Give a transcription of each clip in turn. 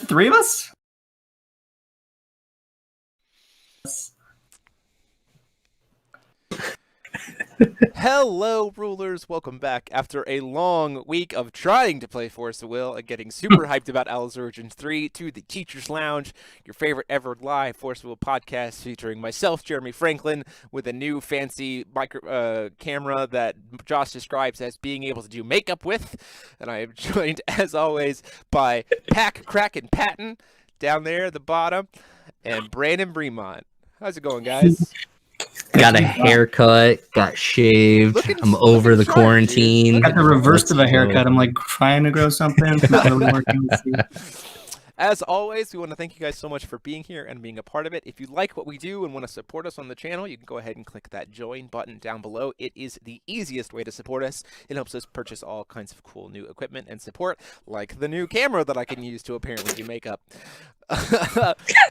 the three of us? Hello, rulers. Welcome back after a long week of trying to play Force of Will and getting super hyped about Alice Origins 3 to the Teacher's Lounge, your favorite ever live Force of Will podcast featuring myself, Jeremy Franklin, with a new fancy camera that Josh describes as being able to do makeup with. And I am joined, as always, by Pack, Crack, and Patton down there at the bottom, and Brandon Bremont. How's it going, guys? Got a haircut, got shaved. I'm over the quarantine. Got the reverse of a haircut. I'm like trying to grow something. It's not really working. As always, we want to thank you guys so much for being here and being a part of it. If you like what we do and want to support us on the channel, you can go ahead and click that join button down below. It is the easiest way to support us. It helps us purchase all kinds of cool new equipment and support, like the new camera that I can use to apparently do makeup.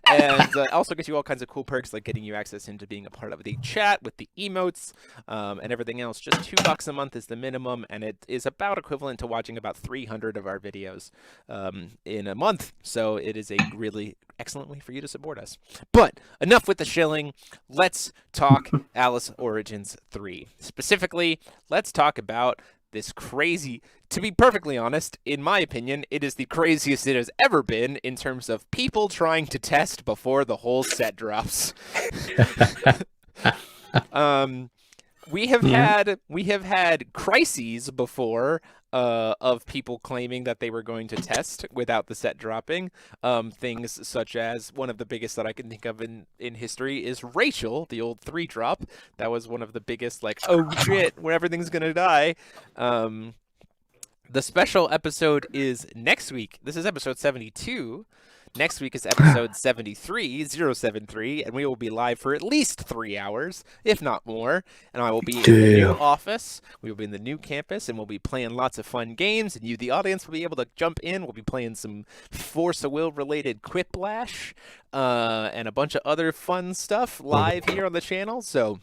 And also gets you all kinds of cool perks, like getting you access into being a part of the chat with the emotes and everything else. Just $2 a month is the minimum, and it is about equivalent to watching about 300 of our videos in a month. So it is a really excellent way for you to support us. But enough with the shilling. Let's talk Alice Origins 3. Specifically, let's talk about this crazy, to be perfectly honest, in my opinion, it is the craziest it has ever been in terms of people trying to test before the whole set drops. We have had crises before of people claiming that they were going to test without the set dropping. Things such as, one of the biggest that I can think of in history is Rachel, the old 3-drop. That was one of the biggest, like, oh shit, when everything's gonna die. The special episode is next week. This is episode 72. Next week is episode 73, 073, and we will be live for at least 3 hours, if not more. And I will be in the new office. We will be in the new campus, and we'll be playing lots of fun games. And you, the audience, will be able to jump in. We'll be playing some Force of Will-related Quiplash and a bunch of other fun stuff live here on the channel. So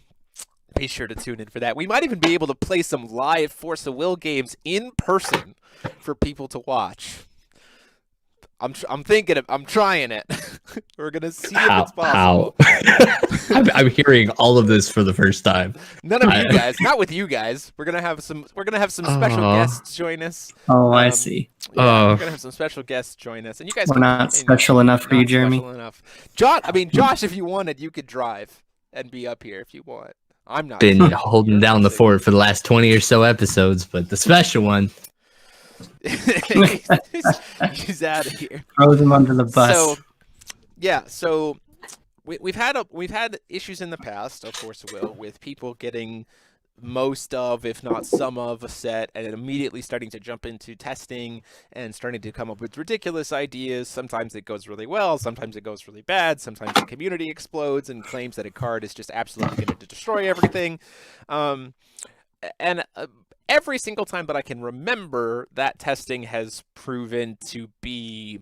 be sure to tune in for that. We might even be able to play some live Force of Will games in person for people to watch. I'm trying it. We're gonna see if it's possible. I'm hearing all of this for the first time. None of you guys, not with you guys. We're gonna have some special guests join us. Oh, I see. Yeah, we're gonna have some special guests join us, and you guys. We're not special enough for you, Jeremy. Josh, if you wanted, you could drive and be up here if you want. I'm not. Been holding down the fort for the last 20 or so episodes, but the special one. He's out of here. Throw them under the bus. So we've had issues in the past, of course, with people getting most of, if not some of, a set and immediately starting to jump into testing and starting to come up with ridiculous ideas. Sometimes it goes really well, sometimes it goes really bad, sometimes the community explodes and claims that a card is just absolutely going to destroy everything. Every single time that I can remember, that testing has proven to be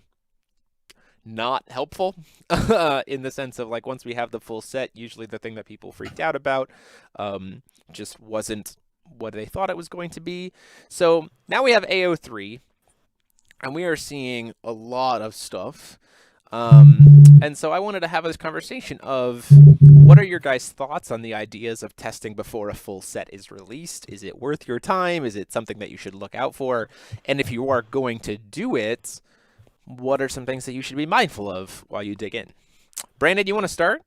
not helpful in the sense of, like, once we have the full set, usually the thing that people freaked out about just wasn't what they thought it was going to be. So now we have AO3, and we are seeing a lot of stuff. And so I wanted to have this conversation of, what are your guys' thoughts on the ideas of testing before a full set is released? Is it worth your time? Is it something that you should look out for? And if you are going to do it, what are some things that you should be mindful of while you dig in? Brandon, you want to start?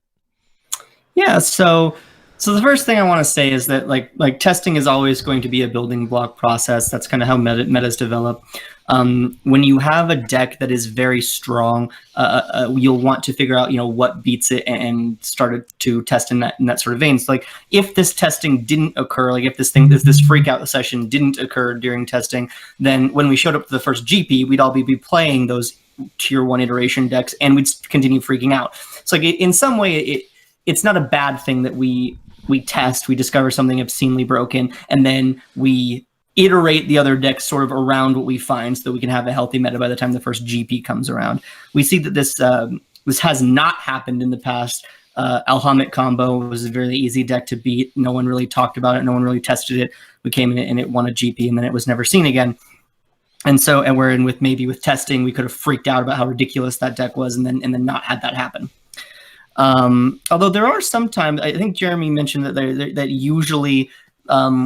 Yeah, so the first thing I want to say is that like testing is always going to be a building block process. That's kind of how metas develop. When you have a deck that is very strong, you'll want to figure out, what beats it and start to test in that sort of vein. So, like, if this testing didn't occur, like if this freak out session didn't occur during testing, then when we showed up to the first GP, we'd all be playing those tier 1 iteration decks, and we'd continue freaking out. So, like, in some way, it's not a bad thing that we test, we discover something obscenely broken, and then we iterate the other decks sort of around what we find so that we can have a healthy meta by the time the first GP comes around. We see that this has not happened in the past. Alhamit combo was a very easy deck to beat. No one really talked about it. No one really tested it. We came in and it won a GP, and then it was never seen again. and wherein with testing, we could have freaked out about how ridiculous that deck was, and then not had that happen. Although there are sometimes, I think Jeremy mentioned that usually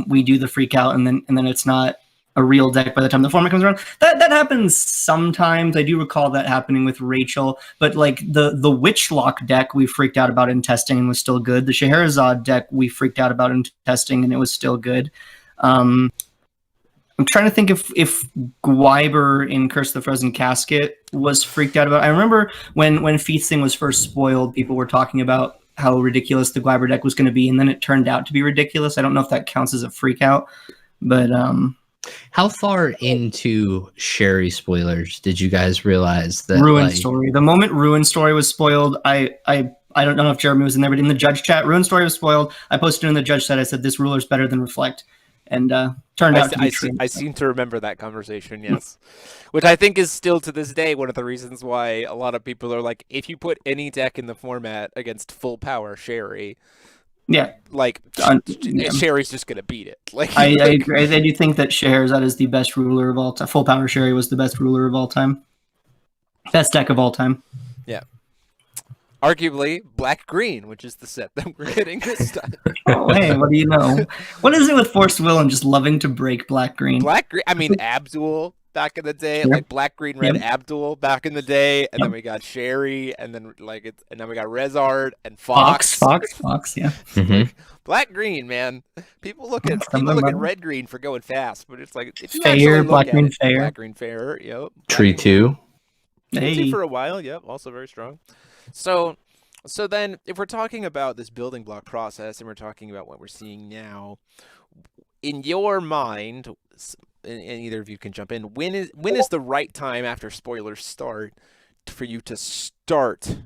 we do the freak out, and then it's not a real deck by the time the format comes around. That happens sometimes. I do recall that happening with Rachel, but like the Witchlock deck we freaked out about in testing and was still good. The Scheherazade deck we freaked out about in testing and it was still good. I'm trying to think if Gwyber in Curse of the Frozen Casket was freaked out about. I remember when Feasting was first spoiled, people were talking about how ridiculous the Gwyber deck was going to be, and then it turned out to be ridiculous. I don't know if that counts as a freak out, but how far into Sherry spoilers did you guys realize that Ruin Story? The moment Ruin Story was spoiled, I don't know if Jeremy was in there, but in the judge chat, Ruin Story was spoiled. I posted in the judge chat, I said, this ruler's better than Reflect. And turned out to be true. I seem to remember that conversation, yes. Which I think is still to this day one of the reasons why a lot of people are like, if you put any deck in the format against full power Sherry, yeah, like Sherry's just gonna beat it. Like I agree. I do think that Scheherazade is the best ruler of all time. Full power Sherry was the best ruler of all time. Best deck of all time. Yeah. Arguably black-green, which is the set that we're getting this time. Oh, hey, what do you know? What is it with Forced Will and just loving to break black-green? Black-green, I mean, Abdul back in the day, like black-green-red Abdul back in the day, and then we got Sherry, and then and then we got Rezard and Fox, yeah. Mm-hmm. Black-green, man. People look at red-green for going fast, but it's like if you Fair, black-green Fair. Black-green Fair, yep. Tree 2. Tree 2 for a while, yep, also very strong. So then, if we're talking about this building block process, and we're talking about what we're seeing now, in your mind, and either of you can jump in, when is the right time after spoilers start for you to start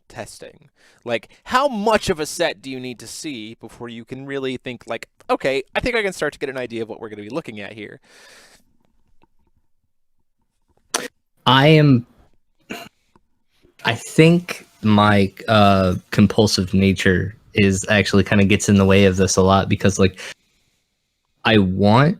testing? Like, how much of a set do you need to see before you can really think like, okay, I think I can start to get an idea of what we're going to be looking at here? I think my compulsive nature is actually kind of gets in the way of this a lot, because like I want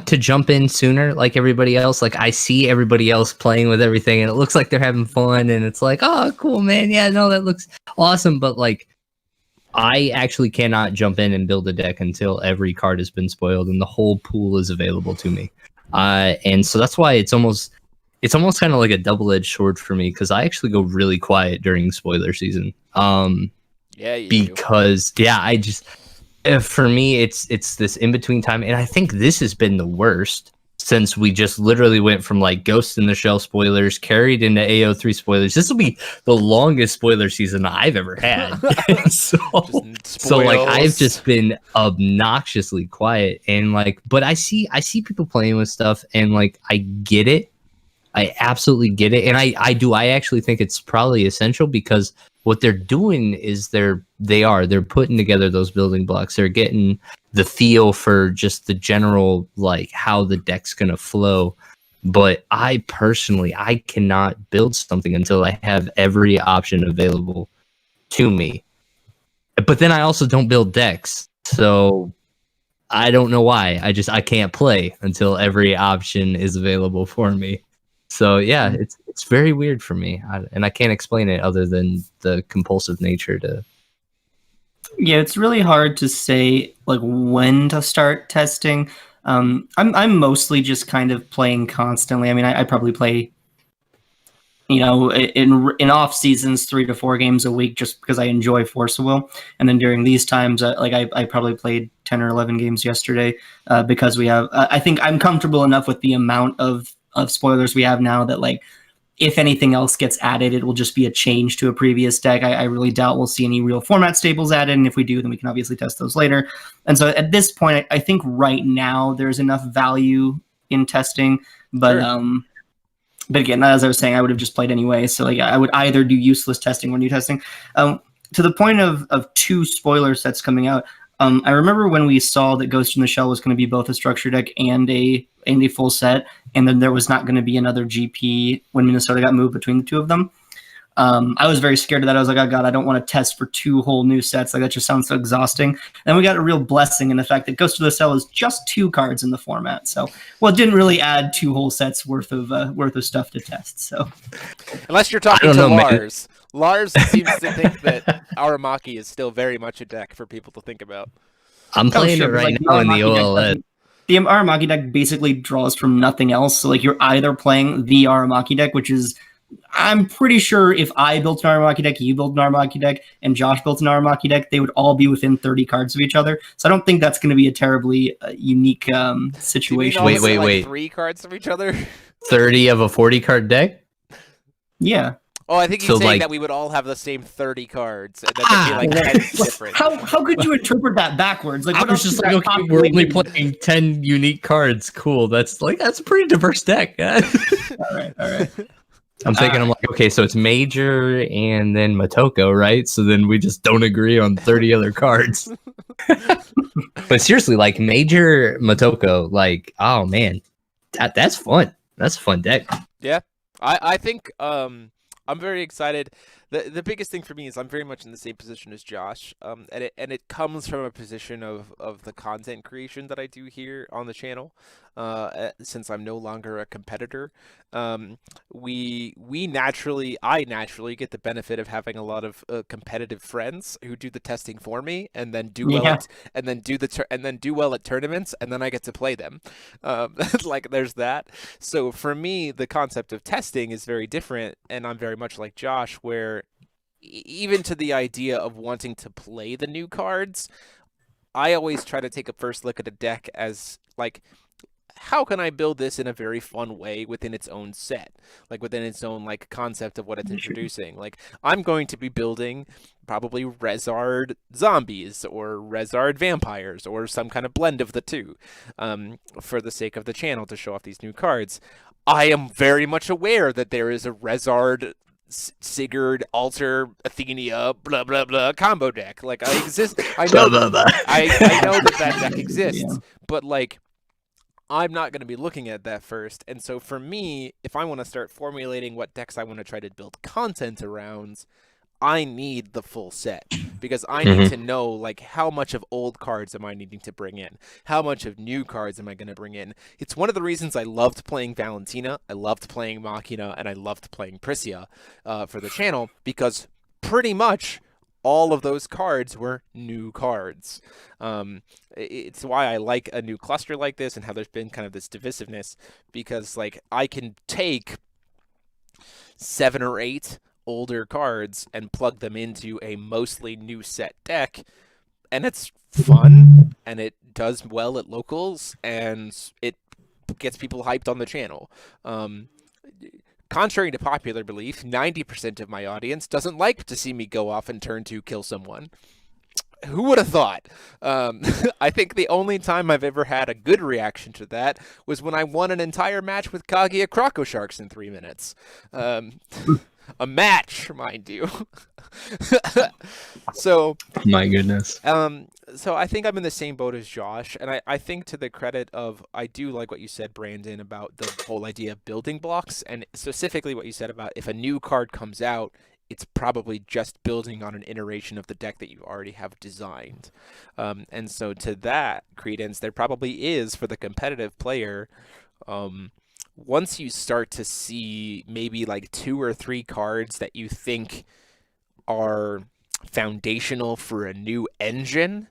to jump in sooner like everybody else. Like I see everybody else playing with everything and it looks like they're having fun and it's like, oh cool, man, yeah, no, that looks awesome. But like I actually cannot jump in and build a deck until every card has been spoiled and the whole pool is available to me. And so that's why it's almost kind of like a double-edged sword for me, because I actually go really quiet during spoiler season. Because I just, for me, it's this in-between time, and I think this has been the worst since we just literally went from like Ghost in the Shell spoilers carried into AO3 spoilers. This will be the longest spoiler season I've ever had. so like I've just been obnoxiously quiet, and like, but I see people playing with stuff, and like I get it. I absolutely get it. And I actually think it's probably essential, because what they're doing is they're putting together those building blocks. They're getting the feel for just the general, like how the deck's going to flow. But I personally cannot build something until I have every option available to me. But then I also don't build decks. So I don't know why. I can't play until every option is available for me. So yeah, it's very weird for me, and I can't explain it other than the compulsive nature to. Yeah, it's really hard to say like when to start testing. I'm mostly just kind of playing constantly. I mean, I probably play, in off seasons 3 to 4 games a week just because I enjoy Force of Will, and then during these times, I probably played 10 or 11 games yesterday because we have. I think I'm comfortable enough with the amount of spoilers we have now that like if anything else gets added, it will just be a change to a previous deck. I really doubt we'll see any real format staples added, and if we do, then we can obviously test those later. And so at this point, I think right now there's enough value in testing, but sure. But again, as I was saying, I would have just played anyway, so like I would either do useless testing or new testing. To the point of 2 spoiler sets coming out, I remember when we saw that Ghost in the Shell was going to be both a structure deck and a full set, and then there was not going to be another GP when Minnesota got moved between the two of them. I was very scared of that. I was like, oh god, I don't want to test for 2 whole new sets. Like that just sounds so exhausting. And we got a real blessing in the fact that Ghost of the Cell is just 2 cards in the format. So, well, it didn't really add 2 whole sets worth of stuff to test. So, unless you're talking to Lars. Lars seems to think that Aramaki is still very much a deck for people to think about. I'm playing it right now in the OLS. The Aramaki deck basically draws from nothing else. So like you're either playing the Aramaki deck, which is, I'm pretty sure if I built an Aramaki deck, you built an Aramaki deck, and Josh built an Aramaki deck, they would all be within 30 cards of each other. So I don't think that's going to be a terribly unique situation. Wait. 3 cards of each other? 30 of a 40 card deck? Yeah. Oh, I think he's saying that we would all have the same 30 cards, and that they'd be like 10 different. How could you interpret that backwards? Like, I was just like, okay, we're only playing 10 unique cards. Cool. That's a pretty diverse deck. all right. I'm thinking, I'm like, okay, so it's Major and then Motoko, right? So then we just don't agree on 30 other cards. But seriously, like Major Motoko, like, oh man, that's fun. That's a fun deck. Yeah, I think I'm very excited. The biggest thing for me is I'm very much in the same position as Josh, and it comes from a position of the content creation that I do here on the channel. Since I'm no longer a competitor, I naturally get the benefit of having a lot of competitive friends who do the testing for me, and then do well do well at tournaments, and then I get to play them. Like there's that. So for me, the concept of testing is very different, and I'm very much like Josh, where even to the idea of wanting to play the new cards, I always try to take a first look at a deck as like, how can I build this in a very fun way within its own set, like within its own like concept of what it's introducing. Like I'm going to be building probably Rezard zombies or Rezard vampires or some kind of blend of the two, for the sake of the channel to show off these new cards. I am very much aware that there is a Rezard Sigurd, Alter, Athenia, blah blah blah combo deck. Like I know I know that deck exists, but like I'm not going to be looking at that first. And so for me, if I want to start formulating what decks I want to try to build content around, I need the full set, because I need to know like how much of old cards am I needing to bring in, how much of new cards am I going to bring in. It's one of the reasons I loved playing Valentina, I loved playing Machina, and I loved playing Prisia for the channel, because pretty much all of those cards were new cards. It's why I like a new cluster like this and how there's been kind of this divisiveness, because like I can take 7 or 8 older cards and plug them into a mostly new set deck, and it's fun and it does well at locals and it gets people hyped on the channel. Contrary to popular belief, 90% of my audience doesn't like to see me go off and turn 2 kill someone. Who would have thought? I think the only time I've ever had a good reaction to that was when I won an entire match with Kaguya Croco Sharks in 3 minutes. A match, mind you. So, my goodness. So I think I'm in the same boat as Josh, and I think to the credit of, I do like what you said, Brandon, about the whole idea of building blocks, and specifically what you said about if a new card comes out, it's probably just building on an iteration of the deck that you already have designed. And so to that credence, there probably is, for the competitive player, once you start to see maybe like 2 or 3 cards that you think are foundational for a new engine,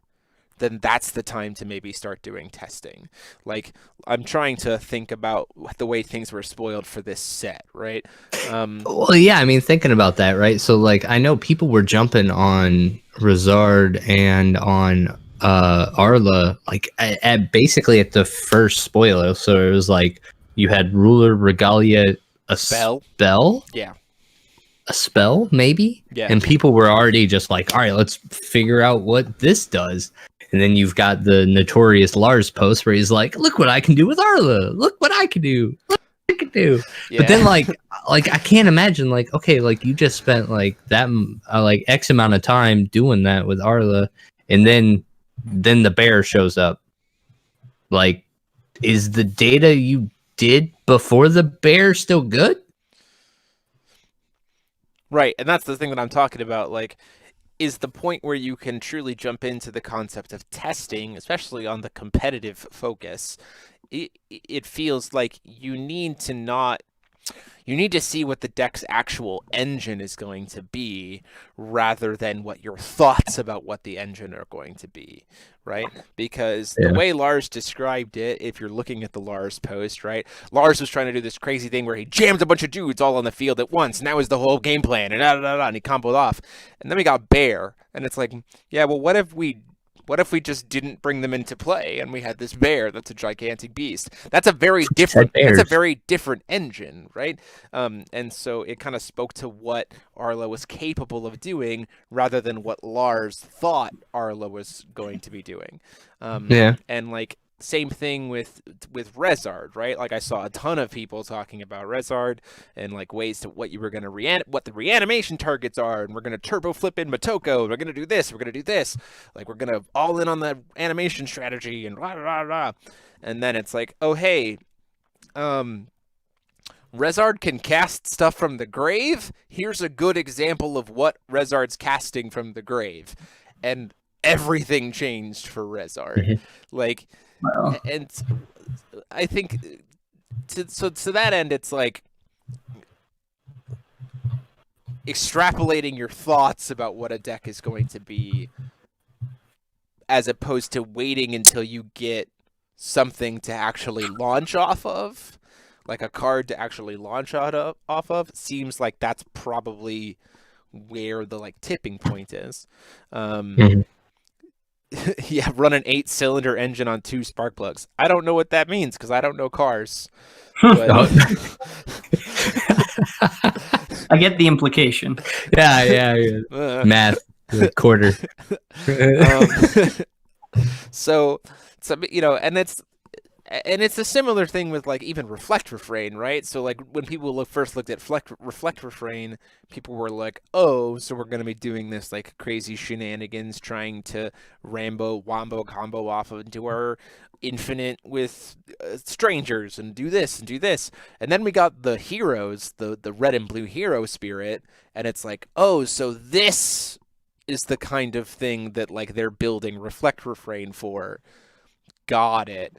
then that's the time to maybe start doing testing. Like, I'm trying to think about the way things were spoiled for this set, right? Well, yeah, I mean, thinking about that, right? So, like, I know people were jumping on Rezard and on Arla, like, basically at the first spoiler. So it was like, you had Ruler, Regalia, a spell? Yeah. A spell, maybe? Yeah. And people were already just like, all right, let's figure out what this does. And then you've got the notorious Lars post where he's like, look what I can do with Arla. Look what I can do. Look what I can do. Yeah. But then, like I can't imagine, like, okay, like, you just spent, like, that, like, X amount of time doing that with Arla, and then the bear shows up. Like, is the data you did before the bear still good? Right, and that's the thing that I'm talking about, like, is the point where you can truly jump into the concept of testing, especially on the competitive focus. It feels like you need to see what the deck's actual engine is going to be rather than what your thoughts about what the engine are going to be, right? Because the way Lars described it, if you're looking at the Lars post, right? Lars was trying to do this crazy thing where he jammed a bunch of dudes all on the field at once, and that was the whole game plan, and and he comboed off. And then we got Bear, and it's like, yeah, well, what if we just didn't bring them into play and we had this bear that's a gigantic beast? That's a very different engine, right? And so it kind of spoke to what Arla was capable of doing rather than what Lars thought Arla was going to be doing. And like same thing with Rezard, right? Like I saw a ton of people talking about Rezard and like ways to what you were going to what the reanimation targets are, and we're going to turbo flip in Motoko, and we're going to do this, like we're going to all in on the animation strategy and rah rah rah. And then it's like, oh hey, Rezard can cast stuff from the grave. Here's a good example of what Rezard's casting from the grave, and everything changed for Rezard. Like. Wow. And I think to that end, it's like extrapolating your thoughts about what a deck is going to be, as opposed to waiting until you get something to actually launch off of, like a card to actually launch off of. Seems like that's probably where the like tipping point is. Yeah, run an 8-cylinder engine on 2 spark plugs. I don't know what that means because I don't know cars. But... I get the implication. Yeah. Math, quarter. So you know, and it's a similar thing with like even Reflect Refrain, right? So like when people first looked at Reflect Refrain, people were like, oh, so we're going to be doing this like crazy shenanigans trying to wombo combo off into our infinite with strangers and do this and do this. And then we got the heroes, the red and blue hero spirit, and it's like, oh, so this is the kind of thing that like they're building Reflect Refrain for. Got it.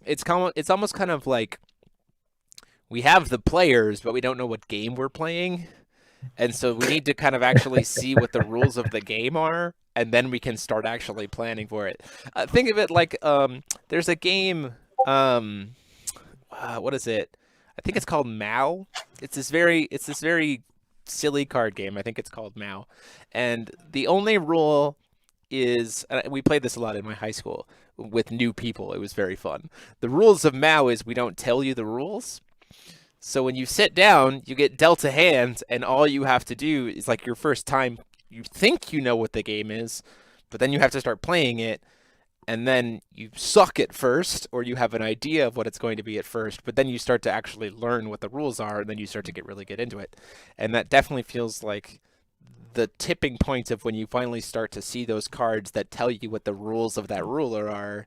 It's almost kind of like we have the players, but we don't know what game we're playing. And so we need to kind of actually see what the rules of the game are, and then we can start actually planning for it. Think of it like there's a game, what is it? I think it's called Mao. It's this very silly card game. I think it's called Mao. And the only rule is, we played this a lot in my high school with new people. It was very fun. The rules of Mao is we don't tell you the rules. So when you sit down, you get dealt a hand, and all you have to do is like your first time, you think you know what the game is, but then you have to start playing it, and then you suck at first, or you have an idea of what it's going to be at first, but then you start to actually learn what the rules are, and then you start to get into it. And that definitely feels like the tipping point of when you finally start to see those cards that tell you what the rules of that ruler are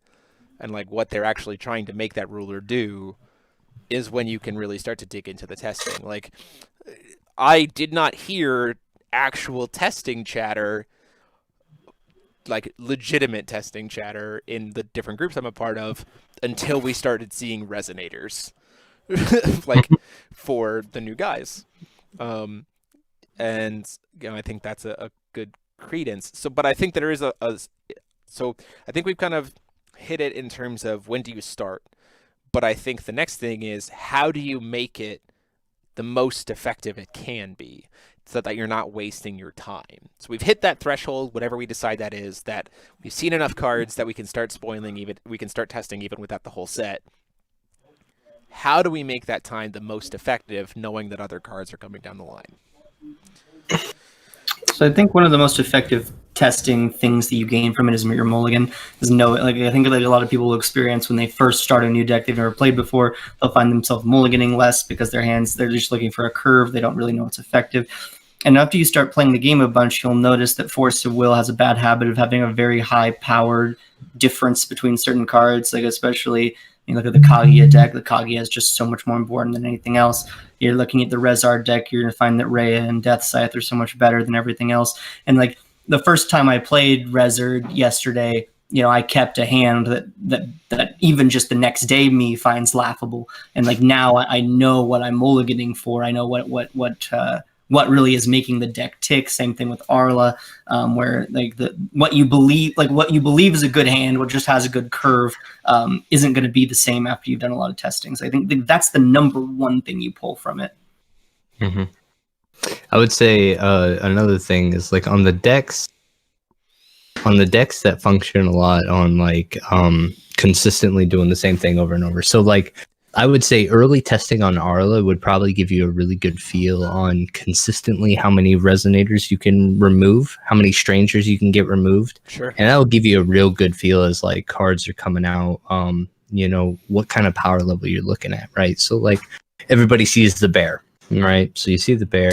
and like what they're actually trying to make that ruler do is when you can really start to dig into the testing. Like, I did not hear actual testing chatter, like legitimate testing chatter in the different groups I'm a part of until we started seeing resonators like for the new guys. And you know, I think that's a good credence. So, but I think that there is so I think we've kind of hit it in terms of when do you start. But I think the next thing is how do you make it the most effective it can be so that you're not wasting your time. So we've hit that threshold, whatever we decide that is, that we've seen enough cards that we can start spoiling, even we can start testing even without the whole set. How do we make that time the most effective knowing that other cards are coming down the line? So I think one of the most effective testing things that you gain from it is your mulligan. Is like I think that a lot of people will experience when they first start a new deck they've never played before, they'll find themselves mulliganing less because they're just looking for a curve. They don't really know what's effective. And after you start playing the game a bunch, you'll notice that Force of Will has a bad habit of having a very high-powered difference between certain cards, like especially You look at the Kaguya deck. The Kaguya is just so much more important than anything else. You're looking at the Rezard deck. You're going to find that Rhea and Death Scythe are so much better than everything else. And like the first time I played Rezard yesterday, I kept a hand that even just the next day me finds laughable. And like now I know what I'm mulliganing for. I know what really is making the deck tick. Same thing with Arla, where like what you believe is a good hand, what just has a good curve, isn't going to be the same after you've done a lot of testing. So I think that's the number one thing you pull from it. Mm-hmm. I would say another thing is like on the decks that function a lot on like consistently doing the same thing over and over. So like I would say early testing on Arla would probably give you a really good feel on consistently how many resonators you can remove, how many strangers you can get removed. Sure. And that will give you a real good feel as like cards are coming out, what kind of power level you're looking at, right? So like everybody sees the bear, right? So you see the bear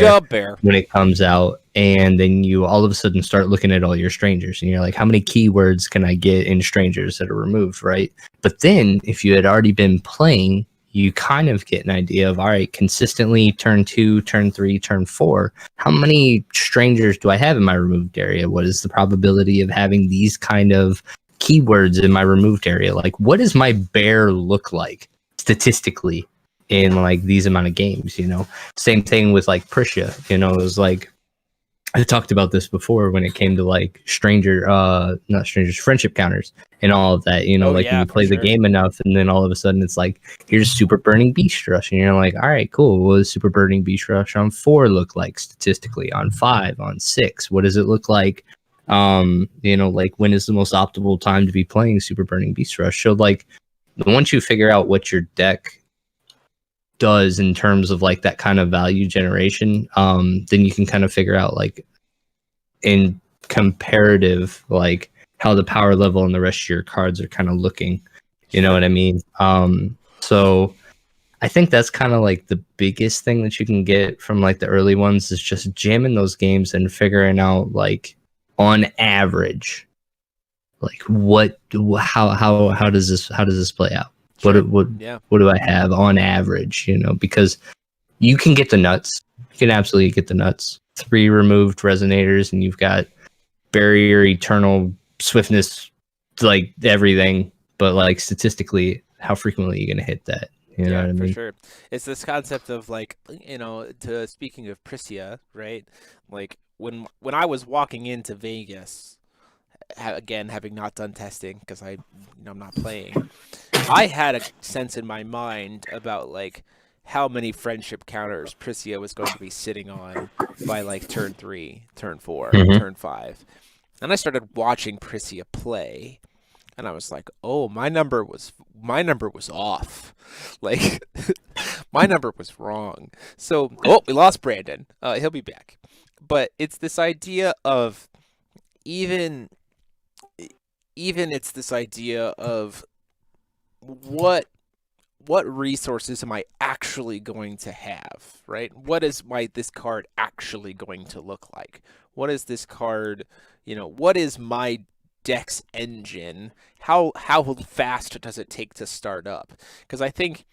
when it comes out, and then you all of a sudden start looking at all your strangers, and you're like, how many keywords can I get in strangers that are removed, right? But then if you had already been playing, you kind of get an idea of, all right, consistently turn 2, turn 3, turn 4, how many strangers do I have in my removed area? What is the probability of having these kind of keywords in my removed area? Like, what does my bear look like statistically in like these amount of games? Same thing with like Prussia. It was like, I talked about this before when it came to like friendship counters and all of that, when you play the game enough, and then all of a sudden it's like, here's Super Burning Beast Rush, and you're like, all right, cool. What does Super Burning Beast Rush on 4 look like statistically? On 5, on 6, what does it look like? Like when is the most optimal time to be playing Super Burning Beast Rush? So like once you figure out what your deck does in terms of like that kind of value generation, then you can kind of figure out like in comparative like how the power level and the rest of your cards are kind of looking, you know what I mean? So I think that's kind of like the biggest thing that you can get from like the early ones is just jamming those games and figuring out like on average like how does this play out? Sure. What do I have on average? Because you can get the nuts. You can absolutely get the nuts. 3 removed resonators, and you've got barrier, eternal, swiftness, like everything. But like statistically, how frequently are you going to hit that? You know what I mean? For sure. It's this concept of like, speaking of Prussia, right? Like when I was walking into Vegas, again, having not done testing because I'm not playing, I had a sense in my mind about like how many friendship counters Prussia was going to be sitting on by like turn 3, turn 4, turn 5. And I started watching Prussia play, and I was like, oh, my number was off. Like my number was wrong. So, we lost Brandon. He'll be back. But it's this idea of even it's this idea of what resources am I actually going to have, right? What is this card actually going to look like? What is this card, what is my deck's engine? How fast does it take to start up? Because I think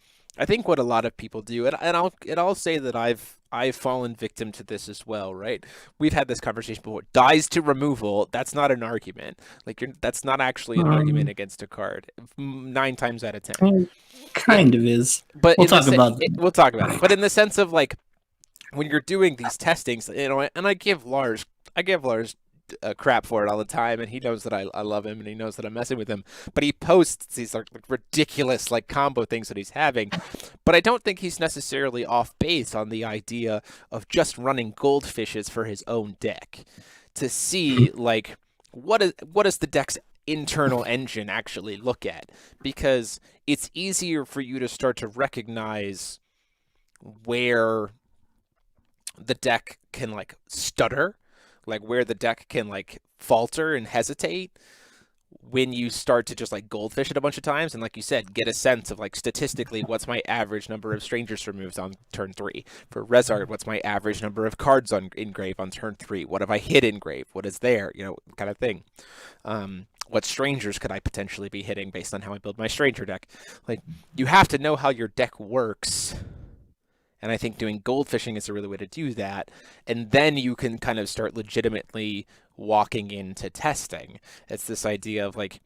what a lot of people do, and I'll say that I've fallen victim to this as well, right? We've had this conversation before. Dies to removal, that's not an argument. Like that's not actually an argument against a card. 9 times out of 10. Kind of is. But we'll talk about it. But in the sense of like when you're doing these testings, and I give Lars crap for it all the time, and he knows that I love him, and he knows that I'm messing with him, but he posts these like ridiculous like combo things that he's having, but I don't think he's necessarily off base on the idea of just running goldfishes for his own deck to see like what does the deck's internal engine actually look at, because it's easier for you to start to recognize where the deck can like stutter, like where the deck can like falter and hesitate when you start to just like goldfish it a bunch of times, and like you said, get a sense of like statistically what's my average number of strangers removed on turn 3. For Rezard, what's my average number of cards in grave on turn 3? What have I hit in grave? What is there? Kind of thing. what strangers could I potentially be hitting based on how I build my stranger deck? Like, you have to know how your deck works. And I think doing goldfishing is a really way to do that. And then you can kind of start legitimately walking into testing. It's this idea of like,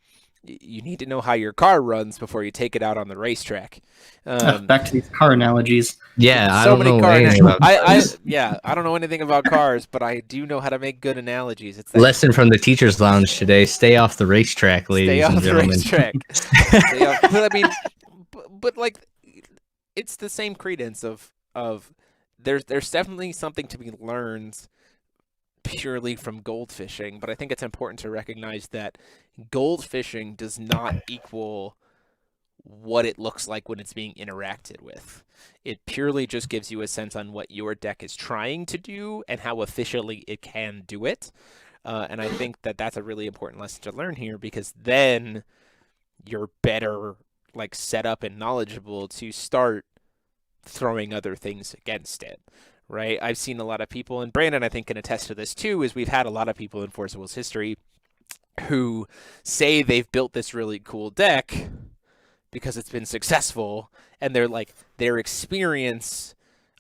you need to know how your car runs before you take it out on the racetrack. Back to these car analogies. Yeah, I so don't many know car anything about cars. I don't know anything about cars, but I do know how to make good analogies. It's that Lesson from the teacher's lounge today: stay off the racetrack, ladies and gentlemen. racetrack. Stay off. But I mean, but like, it's the same credence of there's definitely something to be learned purely from goldfishing, but I think it's important to recognize that goldfishing does not equal what it looks like when it's being interacted with. It purely just gives you a sense on what your deck is trying to do and how efficiently it can do it. And I think that that's a really important lesson to learn here, because then you're better like set up and knowledgeable to start throwing other things against it. Right, I've seen a lot of people, and Brandon, I think, can attest to this too, is we've had a lot of people in Force of Will's history who say they've built this really cool deck because it's been successful, and they're like, their experience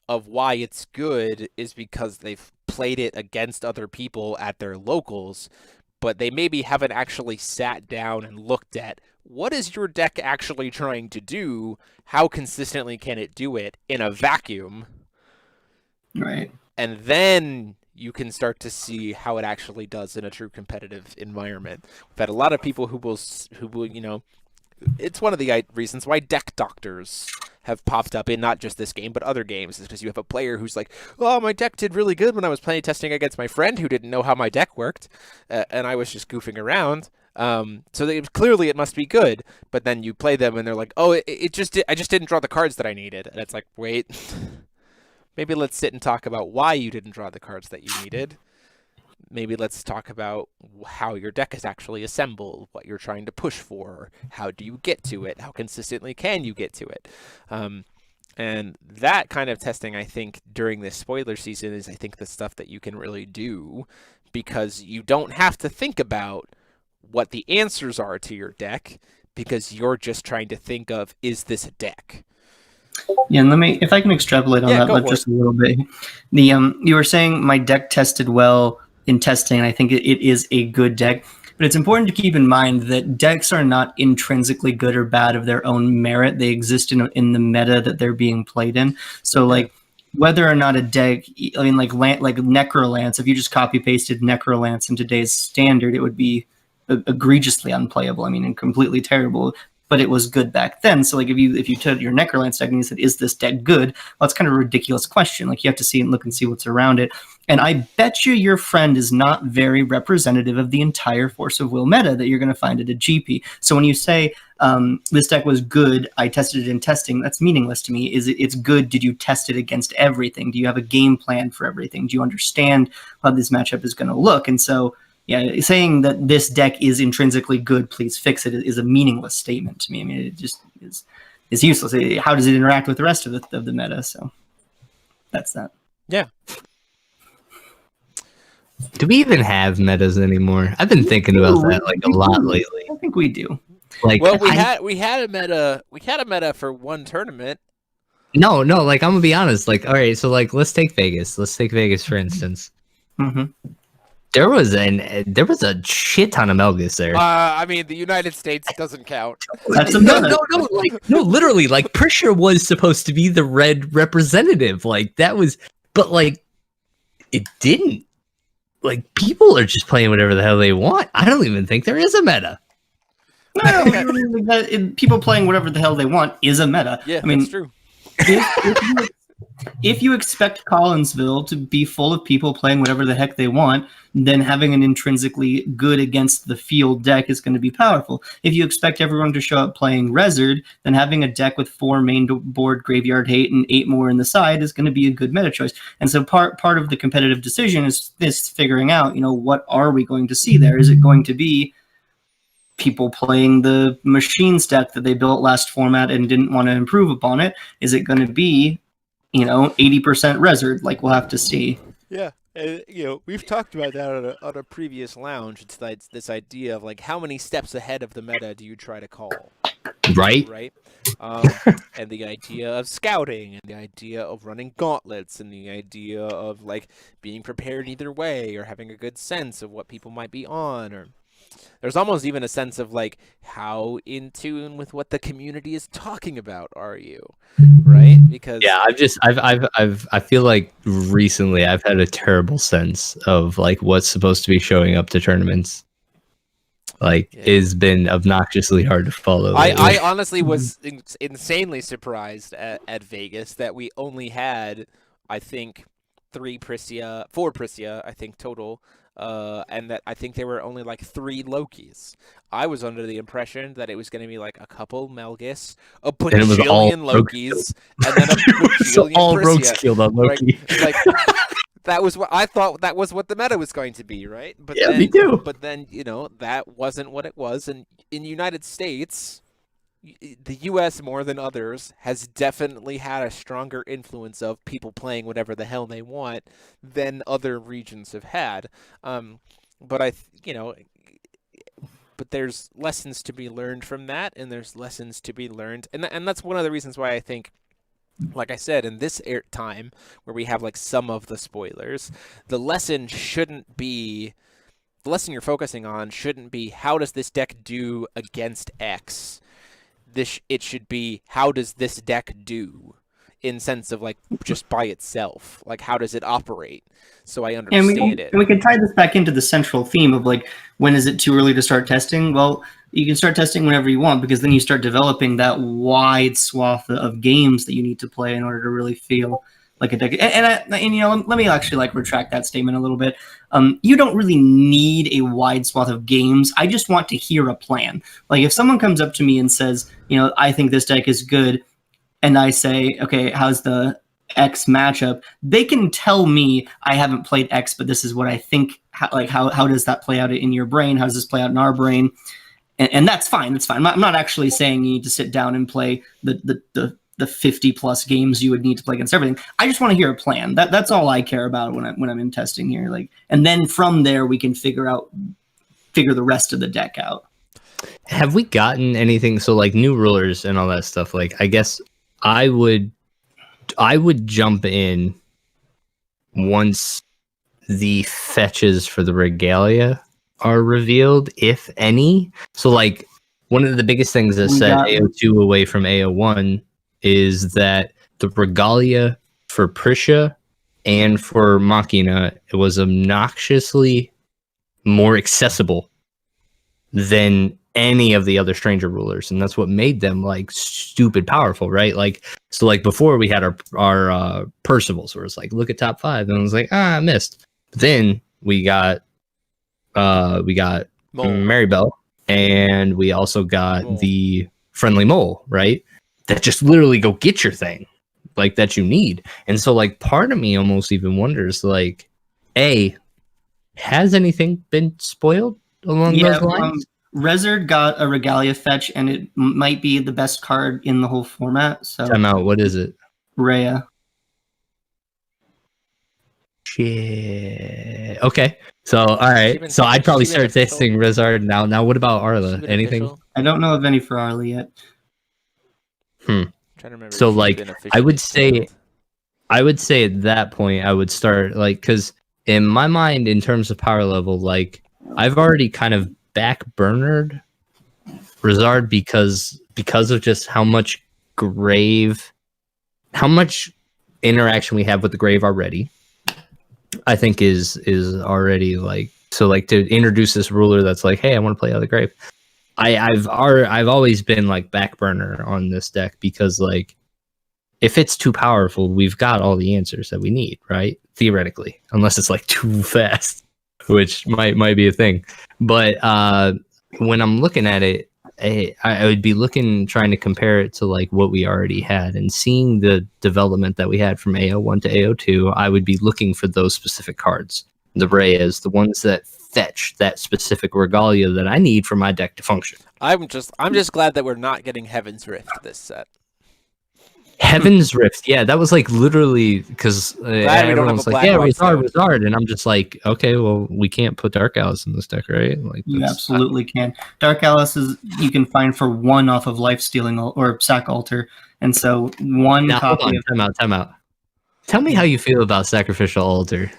of why it's good is because they've played it against other people at their locals, but they maybe haven't actually sat down and looked at what is your deck actually trying to do, how consistently can it do it in a vacuum. Right. And then you can start to see how it actually does in a true competitive environment. We've had a lot of people who will, you know, it's one of the reasons why deck doctors have popped up in not just this game, but other games, is because you have a player who's like, oh, my deck did really good when I was playing testing against my friend who didn't know how my deck worked, and I was just goofing around. So clearly it must be good, but then you play them and they're like, oh, I just didn't draw the cards that I needed. And it's like, wait. Maybe let's sit and talk about why you didn't draw the cards that you needed. Maybe let's talk about how your deck is actually assembled, what you're trying to push for, how do you get to it, how consistently can you get to it. And that kind of testing, I think, during this spoiler season is, I think, the stuff that you can really do, because you don't have to think about what the answers are to your deck, because you're just trying to think of, is this a deck? Yeah, and if I can extrapolate on that just a little bit. You were saying my deck tested well in testing, and I think it is a good deck. But it's important to keep in mind that decks are not intrinsically good or bad of their own merit. They exist in the meta that they're being played in. So, like, whether or not a deck, I mean, like Necrolance, if you just copy pasted Necrolance in today's standard, it would be egregiously unplayable. I mean, and completely terrible. But it was good back then. So, like, if you took your Necrolance deck and you said, is this deck good? Well, it's kind of a ridiculous question. Like, you have to see and look and see what's around it. And I bet you your friend is not very representative of the entire Force of Will meta that you're going to find at a GP. So when you say, this deck was good, I tested it in testing, that's meaningless to me. It's good, did you test it against everything? Do you have a game plan for everything? Do you understand how this matchup is going to look? And so, yeah, saying that this deck is intrinsically good, please fix it, is a meaningless statement to me. I mean, it just is useless. How does it interact with the rest of the meta? So that's that. Yeah. Do we even have metas anymore? I've been thinking about that like a lot lately. I think we do. Like, well, we had a meta for one tournament. No, like, I'm gonna be honest. Like, all right, so like, let's take Vegas. Let's take Vegas for instance. Mm-hmm. There was a shit ton of Melgus there. I mean, the United States doesn't count. That's a no, literally, like, Prisha was supposed to be the red representative. Like, that was, but like, it didn't. Like, people are just playing whatever the hell they want. I don't even think there is a meta. No, people playing whatever the hell they want is a meta. Yeah, I mean, that's true. If you expect Collinsville to be full of people playing whatever the heck they want, then having an intrinsically good against the field deck is going to be powerful. If you expect everyone to show up playing Rezzard, then having a deck with 4 main board Graveyard Hate and 8 more in the side is going to be a good meta choice. And so part of the competitive decision is this figuring out, what are we going to see there? Is it going to be people playing the machines deck that they built last format and didn't want to improve upon it? Is it going to be 80% Rezzard? Like, we'll have to see. Yeah. We've talked about that on a previous lounge. It's this idea of like how many steps ahead of the meta do you try to call, Right? right? And the idea of scouting, and the idea of running gauntlets, and the idea of like being prepared either way, or having a good sense of what people might be on, or there's almost even a sense of like how in tune with what the community is talking about are you, right? Because Yeah, I feel like recently I've had a terrible sense of like what's supposed to be showing up to tournaments. Like, it's been obnoxiously hard to follow. I honestly was insanely surprised at Vegas that we only had, I think, 4 Prisia, I think total, and that I think there were only like 3 Lokis. I was under the impression that it was going to be like a couple Melgis, a bajillion Lokis, and then a bajillion all rogue Prisia. skilled on Loki. Right? Like, that was what I thought. That was what the meta was going to be, right? But Yeah, then, me too. But then, that wasn't what it was. And in the United States, the U.S. more than others has definitely had a stronger influence of people playing whatever the hell they want than other regions have had. But but there's lessons to be learned from that, and there's lessons to be learned, and that's one of the reasons why I think, like I said, in this time where we have like some of the spoilers, the lesson you're focusing on shouldn't be how does this deck do against X. It should be how does this deck do, in sense of like just by itself, like how does it operate, so I understand it. And we can tie this back into the central theme of like, when is it too early to start testing? Well, you can start testing whenever you want, because then you start developing that wide swath of games that you need to play in order to really feel like a deck. And let me actually like retract that statement a little bit. You don't really need a wide swath of games. I just want to hear a plan. Like if someone comes up to me and says, I think this deck is good, and I say, okay, how's the X matchup? They can tell me I haven't played X, but this is what I think. How does that play out in your brain? How does this play out in our brain? And that's fine. That's fine. I'm not actually saying you need to sit down and play the 50 plus games you would need to play against everything. I just want to hear a plan. That's all I care about when I'm in testing here. Like, and then from there we can figure the rest of the deck out. Have we gotten anything? So like new rulers and all that stuff. Like I guess I would jump in once the fetches for the regalia are revealed, if any. So like one of the biggest things that set AO2 away from AO1 is that the regalia for Prisia and for Machina, it was obnoxiously more accessible than any of the other stranger rulers, and that's what made them like stupid powerful, right? Like, so like before we had our Percivals, where it's like, look at top 5, and I was like, I missed. But then we got Maribel, and we also got the friendly mole, right? That just literally go get your thing, like that you need. And so like part of me almost even wonders, like, has anything been spoiled along those lines? Rezard got a regalia fetch, and it might be the best card in the whole format. So time out. What is it? Rhea. Shit. Okay. So all right. So I'd probably start testing Rezard now. Now what about Arla? Anything? Official? I don't know of any for Arla yet. Trying to remember. So like I would say at that point I would start like, because in my mind in terms of power level, like I've already kind of backburnered Rezard because of just how much interaction we have with the grave already. I think is already like, so like to introduce this ruler that's like, hey, I want to play out of the grave. I've always been like back burner on this deck, because like if it's too powerful, we've got all the answers that we need, right? Theoretically, unless it's like too fast, which might be a thing. But when I'm looking at it, I would be trying to compare it to like what we already had, and seeing the development that we had from AO1 to AO2, I would be looking for those specific cards, the Reyes, the ones that fetch that specific regalia that I need for my deck to function. I'm just glad that we're not getting Heaven's Rift this set. Heaven's Rift, yeah, that was like literally because everyone was like, "Yeah, Rizard," and I'm just like, "Okay, well, we can't put Dark Alice in this deck, right?" Like, you absolutely can. Dark Alice is you can find for 1 off of Life Stealing or Sack Altar, and so one now, copy. Hold on, time out. Tell me how you feel about Sacrificial Altar.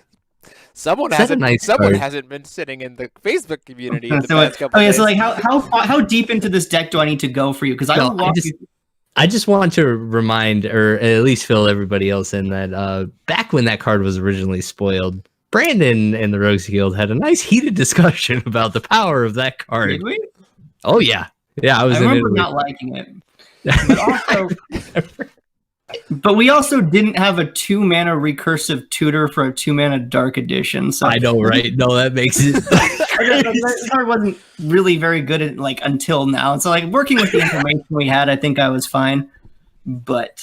Someone hasn't been sitting in the Facebook community in the past couple days. So like how deep into this deck do I need to go for you? Because I just want to remind, or at least fill everybody else in, that back when that card was originally spoiled, Brandon and the Rogues Guild had a nice heated discussion about the power of that card. Did we? Oh yeah, I remember not liking it, but also. But we also didn't have a 2-mana recursive tutor for a 2-mana Dark Edition. So I know, right? No, that makes it. That card wasn't really very good at until now. So working with the information we had, I think I was fine. But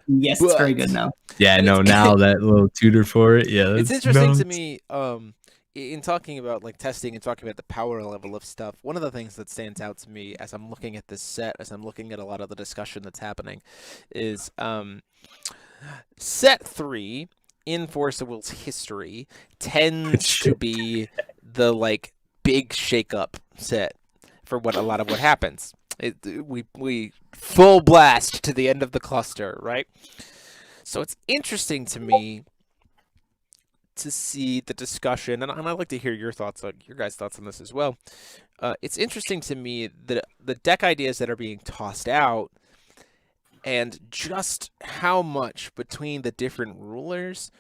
yes, it's very good now. Yeah, no, now that little tutor for it. Yeah, it's interesting to me. In talking about testing and talking about the power level of stuff, one of the things that stands out to me as I'm looking at this set, as I'm looking at a lot of the discussion that's happening, is set 3 in Force of Will's history tends to be the big shakeup set for a lot of what happens. We full blast to the end of the cluster, right? So it's interesting to me to see the discussion, and I'd like to hear your guys' thoughts on this as well. It's interesting to me that the deck ideas that are being tossed out, and just how much between the different rulers,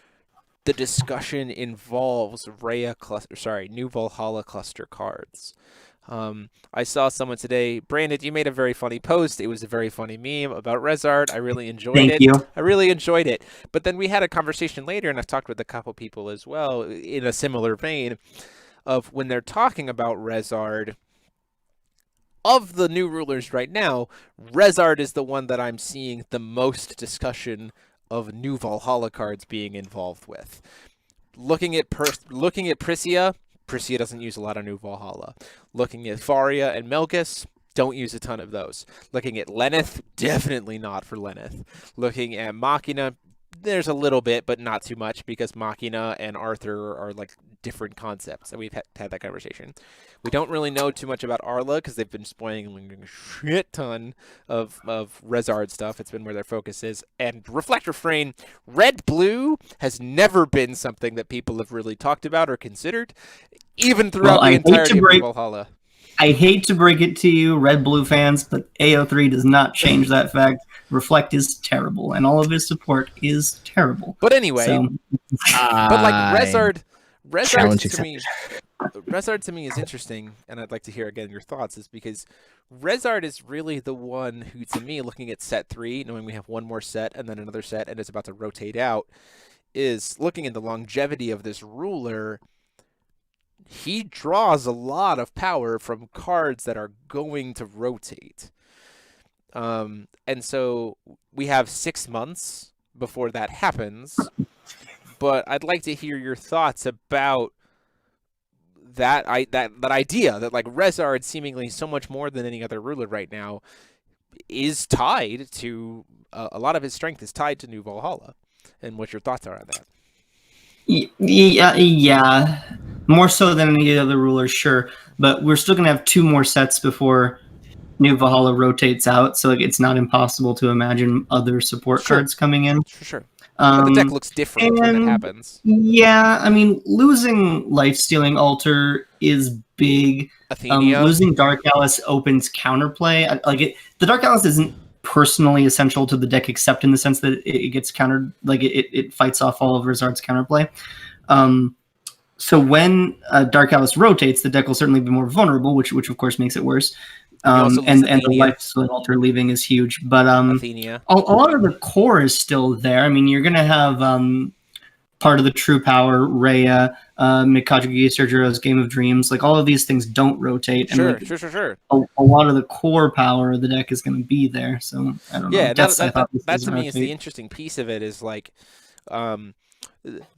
the discussion involves New Valhalla cluster cards. I saw someone today, Brandon, you made a very funny post. It was a very funny meme about Rezard. I really enjoyed it. Thank you. I really enjoyed it. But then we had a conversation later, and I've talked with a couple people as well in a similar vein of when they're talking about Rezard, of the new rulers right now, Rezard is the one that I'm seeing the most discussion of new Valhalla cards being involved with. Looking at Prisia doesn't use a lot of new Valhalla. Looking at Faria and Melgus, don't use a ton of those. Looking at Lenneth, definitely not for Lenneth. Looking at Machina, there's a little bit, but not too much, because Machina and Arthur are different concepts, and we've had that conversation. We don't really know too much about Arla, because they've been spoiling a shit ton of Rezard stuff. It's been where their focus is. And Reflect Refrain, Red-Blue has never been something that people have really talked about or considered, even throughout the entirety of Valhalla. I hate to break it to you, Red-Blue fans, but AO3 does not change that fact. Reflect is terrible, and all of his support is terrible. But anyway, Rezard to me is interesting, and I'd like to hear again your thoughts, is because Rezard is really the one who, to me, looking at set 3, knowing we have one more set and then another set and it's about to rotate out, is looking at the longevity of this ruler. He draws a lot of power from cards that are going to rotate. And so we have 6 months before that happens, but I'd like to hear your thoughts about that idea that Rezard, seemingly so much more than any other ruler right now, is tied to a lot of his strength is tied to New Valhalla, and what your thoughts are on that. Yeah, more so than any other rulers, sure, but we're still gonna have 2 more sets before New Valhalla rotates out, so it's not impossible to imagine other support cards coming in. Sure. But the deck looks different when it happens. Yeah, I mean, losing Life-Stealing Altar is big. Athenia. Losing Dark Alice opens counterplay. The Dark Alice isn't personally essential to the deck, except in the sense that it gets countered, it fights off all of Rezard's counterplay. So when Dark Alice rotates, the deck will certainly be more vulnerable, which of course makes it worse. And the Life-Stealing Altar leaving is huge, but Athenia. A lot of the core is still there. I mean, you're gonna have part of the True Power, Rhea, Mikazuki Sergiro's Game of Dreams. All of these things don't rotate. Sure. A lot of the core power of the deck is going to be there. So I don't know. Yeah, that to me is the interesting piece of it. Is the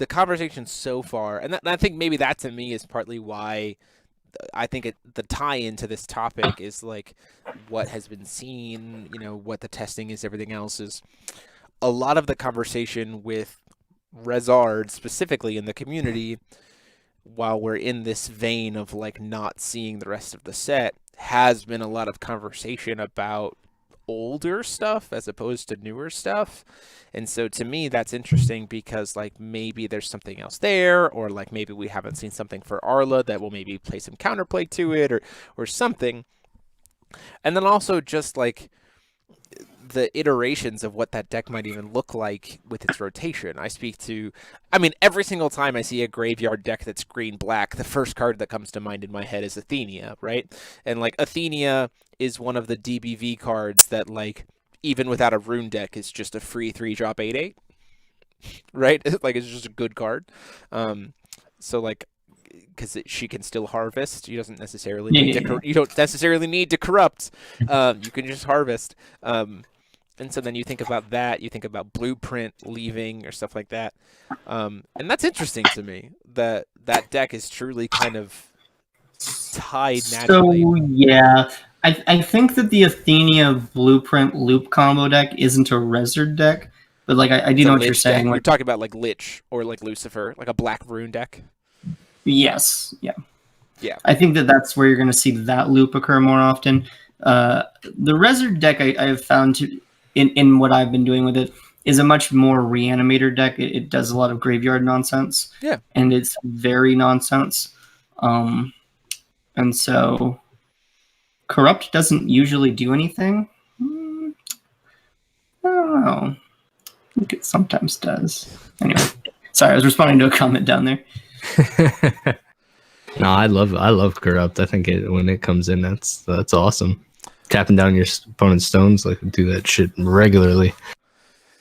conversation so far, and I think maybe that to me is partly why I think the tie into this topic is like what has been seen, what the testing is, everything else is a lot of the conversation with Rezard specifically in the community, while we're in this vein of like not seeing the rest of the set, has been a lot of conversation about older stuff as opposed to newer stuff. And so to me that's interesting because like maybe there's something else there, or like maybe we haven't seen something for Arla that will maybe play some counterplay to it or something. And then also just like the iterations of what that deck might even look like with its rotation. Every single time I see a graveyard deck that's green-black, the first card that comes to mind in my head is Athenia, right? And, like, Athenia is one of the DBV cards that, like, even without a rune deck is just a free 3-drop 8/8, right? Like, it's just a good card. So, like, because she can still harvest. You don't necessarily need to corrupt. You can just harvest. And so then you think about that, you think about Blueprint leaving or stuff like that. And that's interesting to me, that deck is truly kind of tied naturally. So, yeah, I think that the Athenia Blueprint Loop combo deck isn't a Rezard deck, but like I do know what you're saying. You're talking about like Lich or like Lucifer, like a black rune deck? Yes, yeah. Yeah. I think that's where you're going to see that loop occur more often. The Rezard deck I have found in what I've been doing with it is a much more reanimator deck. It does a lot of graveyard nonsense. Yeah. And it's very nonsense. And so Corrupt doesn't usually do anything. I don't know. I think it sometimes does. Anyway, sorry, I was responding to a comment down there. No, I love Corrupt. I think when it comes in, that's awesome. Tapping down your opponent's stones, like do that shit regularly.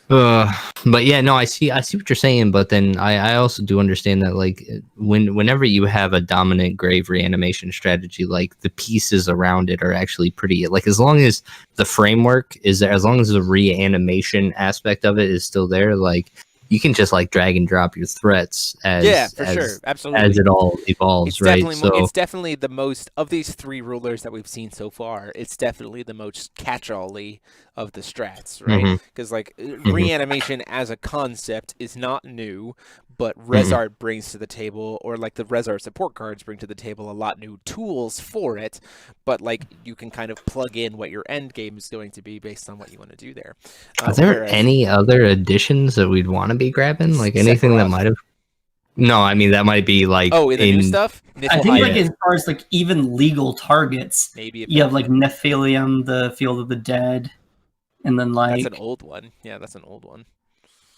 But yeah, no, I see what you're saying, but then I also do understand that like whenever you have a dominant grave reanimation strategy, like the pieces around it are actually pretty, like as long as the framework is there, as long as the reanimation aspect of it is still there, like you can just like drag and drop your threats as sure, absolutely, as it all evolves, right? It's definitely the most of these three rulers that we've seen so far. It's definitely the most catch-all-y of the strats, right? Because like reanimation as a concept is not new, but Rezard brings to the table, or like the Rezard support cards bring to the table a lot new tools for it, but like you can kind of plug in what your end game is going to be based on what you want to do there. Are there any other additions that we'd want to be grabbing? Like anything that might have... No, I mean that might be like in the new stuff. I think like as far as like even legal targets, maybe you have like Nephilium, the Field of the Dead, and then like that's an old one. Yeah, that's an old one.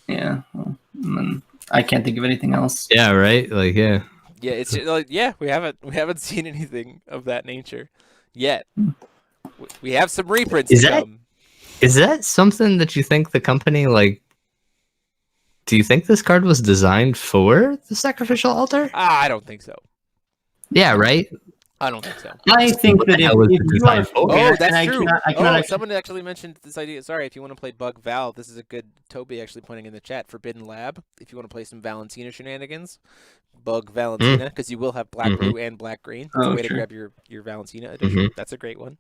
Yeah, well, and then I can't think of anything else. Yeah, right. Like yeah, it's like we haven't seen anything of that nature yet. We have some reprints. Is that something that you think the company like? Do you think this card was designed for the Sacrificial Altar? I don't think so. Yeah, right? I don't think so. I think that if you are... Oh, that's true. Someone actually mentioned this idea. Sorry, if you want to play Bug Val, this is a good... Toby actually pointing in the chat, Forbidden Lab. If you want to play some Valentina shenanigans, Bug Valentina, because you will have black blue and black green. It's a way to grab your Valentina edition. That's a great one.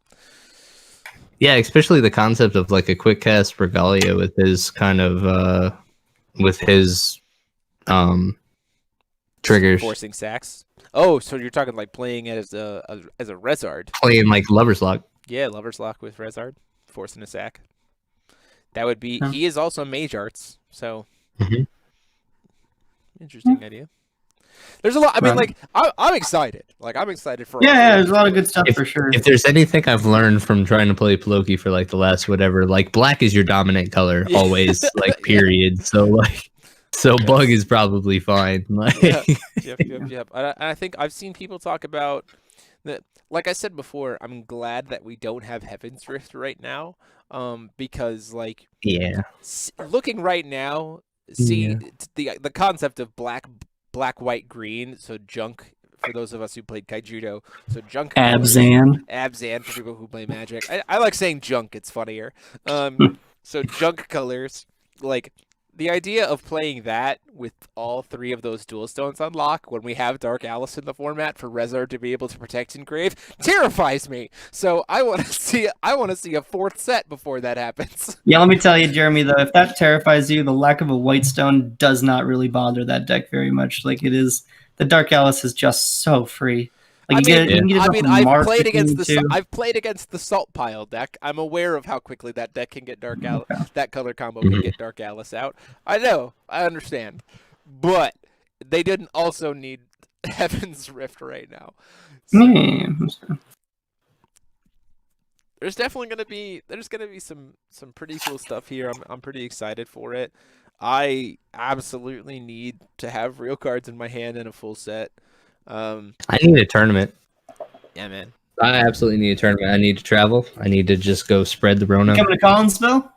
Yeah, especially the concept of like a quick cast Regalia with his kind of... with his triggers, forcing sacks. Oh, so you're talking like playing as a Rezard, playing like Lover's Lock. Yeah, Lover's Lock with Rezard, forcing a sack. That would be. He is also Mage Arts, so interesting idea. There's a lot. I mean, like I'm excited. Like I'm excited for. Yeah, there's a lot of good stuff for sure. If there's anything I've learned from trying to play Ploki for like the last whatever, like black is your dominant color always, like period. So Bug is probably fine. Like, yep. I think I've seen people talk about that. Like I said before, I'm glad that we don't have Heaven's Rift right now, because like looking right now, the concept of black, white, green. So junk for those of us who played Kaijudo. So junk. Abzan for people who play Magic. I like saying junk. It's funnier. So junk colors, like the idea of playing that with all 3 of those dual stones unlock when we have Dark Alice in the format for Rezar to be able to protect Engrave terrifies me. So I want to see a 4th set before that happens. Yeah, let me tell you, Jeremy, though, if that terrifies you, the lack of a white stone does not really bother that deck very much. Like, it is, the Dark Alice is just so free. Like, I've played against the Salt Pile deck. I'm aware of how quickly that deck can get that color combo can get Dark Alice out. I know, I understand, but they didn't also need Heaven's Rift right now. So, there's definitely gonna be some pretty cool stuff here. I'm pretty excited for it. I absolutely need to have real cards in my hand in a full set. I need a tournament. Yeah, man. I absolutely need a tournament. I need to travel. I need to just go spread the Rona. Coming to Collinsville?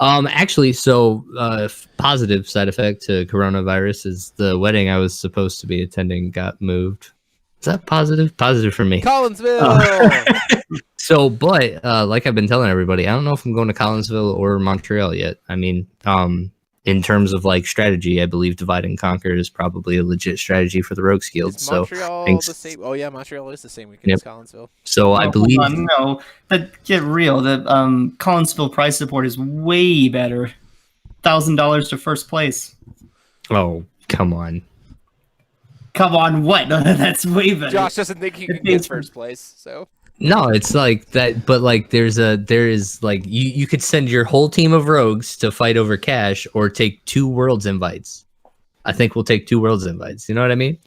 Actually, so positive side effect to coronavirus is the wedding I was supposed to be attending got moved. Is that positive? Positive for me. Collinsville. So, but like I've been telling everybody, I don't know if I'm going to Collinsville or Montreal yet. I mean, in terms of like strategy, I believe divide and conquer is probably a legit strategy for the Rogues Guild. Is Montreal the same? Oh yeah, Montreal is the same weekend as Collinsville. So I believe no, but get real. The Collinsville prize support is way better. $1,000 to first place. Oh, come on. Come on, what? That's way better. Josh doesn't think he can get first place, so. No, it's like that, but like there is like you could send your whole team of rogues to fight over cash or take 2 Worlds invites. I think we'll take 2 Worlds invites. You know what I mean?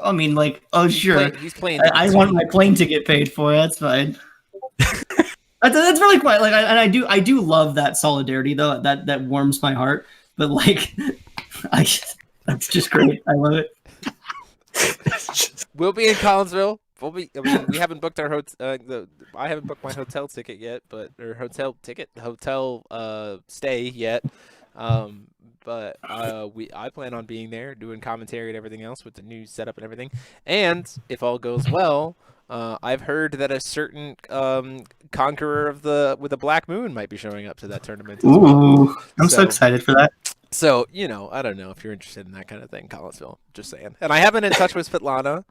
I mean, like, oh sure. He's playing. I want my plane ticket paid for. That's fine. That's really quite like, and I do love that solidarity though. That warms my heart. But like, that's just great. I love it. We'll be in Collinsville. We haven't booked our hotel. I haven't booked my hotel ticket yet, hotel stay yet. But I plan on being there, doing commentary and everything else with the new setup and everything. And if all goes well, I've heard that a certain conqueror with a black moon might be showing up to that tournament. Ooh, I'm so excited for that. So, I don't know if you're interested in that kind of thing, Collinsville. Just saying. And I haven't been in touch with Svetlana.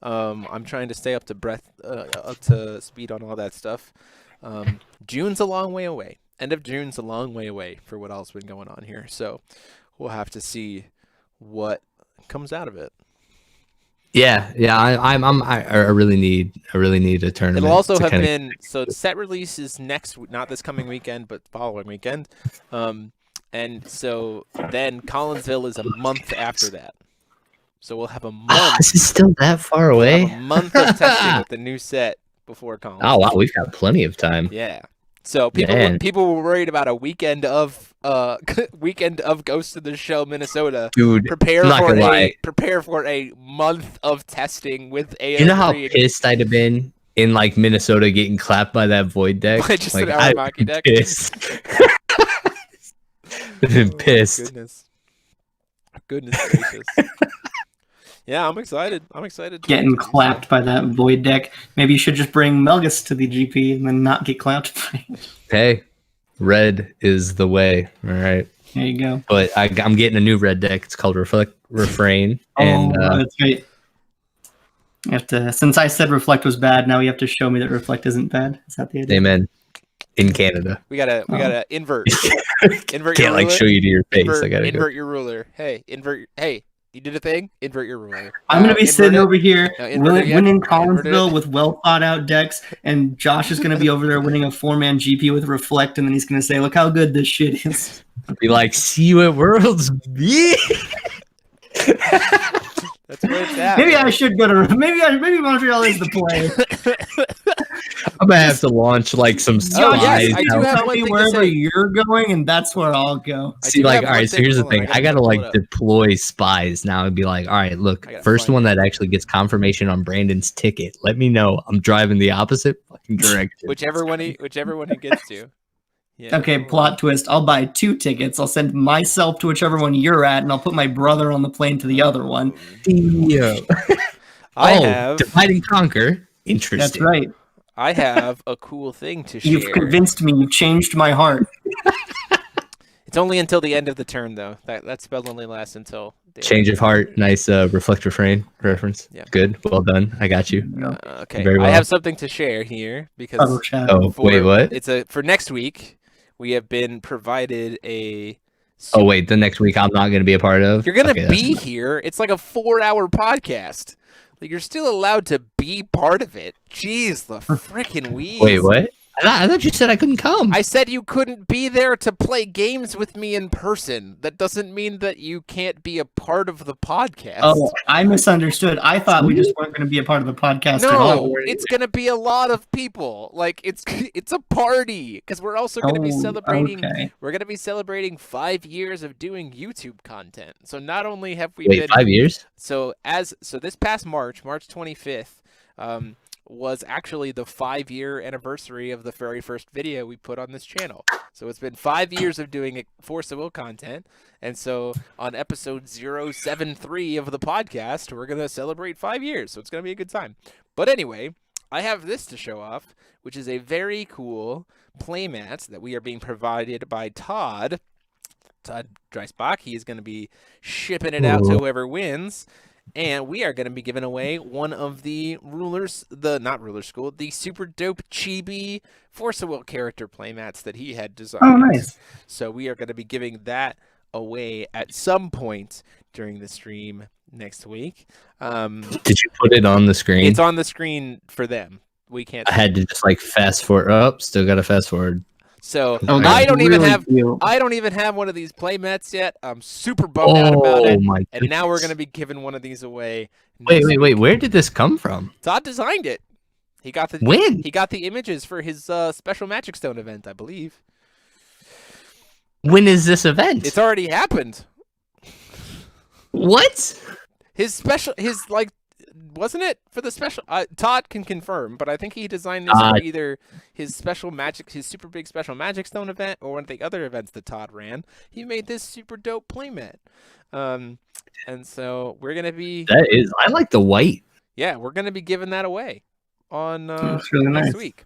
I'm trying to stay up to speed on all that stuff. June's a long way away. End of June's a long way away for what else has been going on here. So we'll have to see what comes out of it. Yeah. I really need a tournament. It'll also have been set release is not this coming weekend, but following weekend. And so then Collinsville is a month after that. So we'll have a month. This is still that far away? A month of testing with the new set before Collinsville. Oh wow, we've got plenty of time. Yeah. So people were worried about a weekend of Ghost in the Shell Minnesota. Dude, prepare for a month of testing with AO3. You know how pissed I'd have been in like Minnesota getting clapped by that Void deck? Just like, an Aramaki deck. Pissed. I've been pissed. Goodness gracious. Yeah, I'm excited. Getting clapped by that Void deck. Maybe you should just bring Melgus to the GP and then not get clapped by it. Hey, red is the way. All right. There you go. But I'm getting a new red deck. It's called Refrain. And that's great. You have to. Since I said Reflect was bad, now you have to show me that Reflect isn't bad. Is that the idea? Amen. In Canada. We gotta invert. Invert. Can't like show you to your face. Invert your ruler. Hey, invert. Hey. You did a thing? Invert your ruler. I'm going to be sitting over here winning Collinsville with well thought out decks, and Josh is going to be over there winning a 4-man GP with Reflect, and then he's going to say, look how good this shit is. Be like, see you at Worlds. Yeah. That's where it's at. Maybe I should go to. Maybe Montreal is the play. I'm gonna have to launch like some spies. Yes, I do have tell me wherever you're going, and that's where I'll go. See, like, all right. So here's the thing. I gotta like deploy spies now and be like, all right, look, first one that actually gets confirmation on Brandon's ticket. Let me know. I'm driving the opposite fucking direction. Whichever one he gets to. Yeah. Okay, plot twist. I'll buy 2 tickets. I'll send myself to whichever one you're at, and I'll put my brother on the plane to the other one. Divide and conquer. Interesting. That's right. I have a cool thing to share. You've convinced me. You've changed my heart. It's only until the end of the turn, though. That spell only lasts until the Change of heart. Nice reflect refrain reference. Yeah. Good. Well done. I got you. Okay. Very well. I have something to share here because wait, what? For next week, we have been provided a. Oh wait, the next week I'm not going to be a part of. You're going to be here. It's like a 4-hour podcast. Like, you're still allowed to be part of it. Jeez, the freaking weeds. Wait, what? I thought you said I couldn't come. I said you couldn't be there to play games with me in person. That doesn't mean that you can't be a part of the podcast. Oh, I misunderstood. I thought we just weren't going to be a part of the podcast at all. No, it's going to be a lot of people. Like, it's a party because we're also going to be celebrating. Okay. We're going to be celebrating 5 years of doing YouTube content. So not only have we Wait, been 5 years? So this past March 25th, was actually the 5-year anniversary of the very first video we put on this channel. So it's been 5 years of doing Force of Will content. And so on episode 073 of the podcast, we're going to celebrate 5 years. So it's going to be a good time. But anyway, I have this to show off, which is a very cool playmat that we are being provided by Todd Dreisbach. He is going to be shipping it out to whoever wins. And we are going to be giving away one of the the super dope chibi Force of Will character playmats that he had designed. Oh, nice. So we are going to be giving that away at some point during the stream next week. Did you put it on the screen? It's on the screen for them. We can't. I had to just like fast forward. Still got to fast forward. So I don't even have one of these playmats yet. I'm super bummed out about it. My and now we're going to be giving one of these away. Wait. Where did this come from? Todd designed it. He got the He got the images for his special Magic Stone event, I believe. When is this event? It's already happened. What? Wasn't it for the special? Todd can confirm, but I think he designed this for either his super big special Magic Stone event, or one of the other events that Todd ran. He made this super dope playmat, and so we're gonna be. I like the white. Yeah, we're gonna be giving that away on really next nice. week.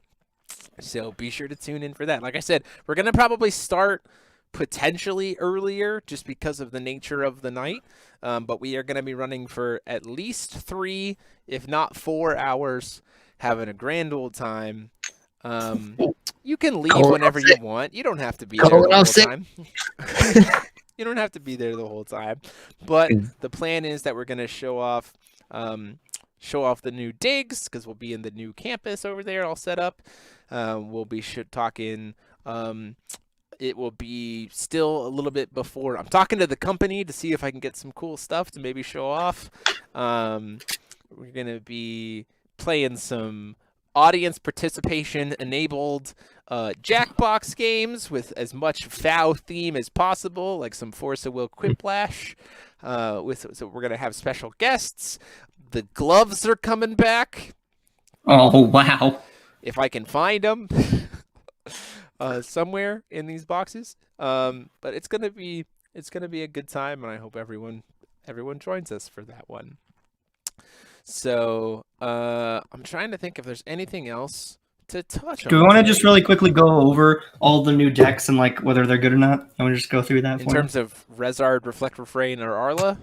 So be sure to tune in for that. Like I said, we're gonna probably start potentially earlier just because of the nature of the night. But we are going to be running for at least 3, if not 4 hours, having a grand old time. You can leave whenever you want. You don't have to be there the whole time. You don't have to be there the whole time. But the plan is that we're going to show off the new digs, because we'll be in the new campus over there all set up. We'll be talking... It will be still a little bit before. I'm talking to the company to see if I can get some cool stuff to maybe show off. We're going to be playing some audience participation enabled Jackbox games with as much FOW theme as possible, like some Force of Will Quiplash. So we're going to have special guests. The gloves are coming back. Oh, wow. If I can find them. Somewhere in these boxes, but it's gonna be a good time, and I hope everyone joins us for that one. So I'm trying to think if there's anything else to touch on. Do we want to just really quickly go over all the new decks and like whether they're good or not? I want to just go through that in terms of Rezard, Reflect Refrain, or Arla.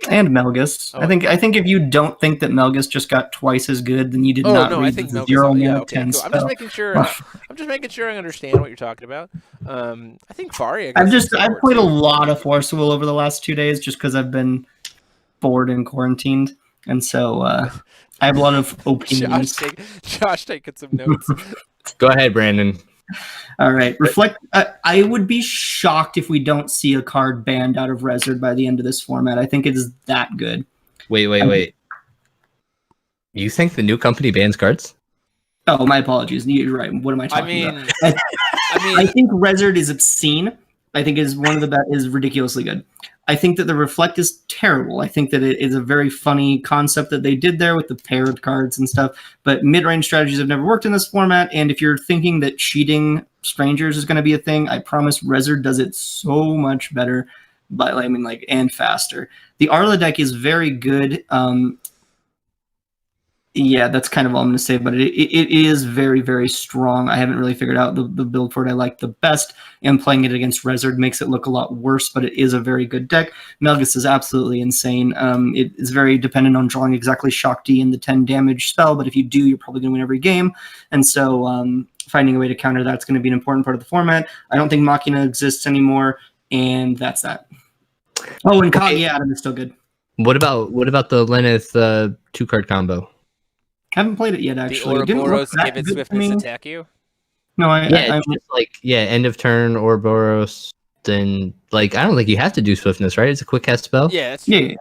And Melgus. Oh. I think if you don't think that Melgus just got twice as good, then you did not read I think the Melgus, 0 yeah, mana okay, 10 cool. spell. I'm just making sure I understand what you're talking about. I think Faria. I've played a lot of Force of Will over the last 2 days just because I've been bored and quarantined, and so I have a lot of opinions. Josh taking some notes. Go ahead, Brandon. All right, reflect. I would be shocked if we don't see a card banned out of Rezard by the end of this format. I think it is that good. Wait. You think the new company bans cards? Oh, my apologies. You're right. What am I talking about? I think Rezard is obscene. I think is one of the is ridiculously good. I think that the Reflect is terrible. I think that it is a very funny concept that they did there with the paired cards and stuff. But mid-range strategies have never worked in this format. And if you're thinking that cheating strangers is going to be a thing, I promise Rezard does it so much better. But and faster. The Arla deck is very good. Yeah, that's kind of all I'm going to say, but it is very, very strong. I haven't really figured out the build for it I like the best, and playing it against Rezzard makes it look a lot worse, but it is a very good deck. Melgus is absolutely insane. It is very dependent on drawing exactly Shock D and the 10 damage spell, but if you do, you're probably going to win every game, and so finding a way to counter that's going to be an important part of the format. I don't think Machina exists anymore, and that's that. Oh, and Kagi Adam is still good. What about the Lenneth 2-card combo? Haven't played it yet, actually. The Ouroboros give it swiftness attack you? No, I'm just like, end of turn, Ouroboros, then, like, I don't think you have to do swiftness, right? It's a quick cast spell? Yeah, that's true.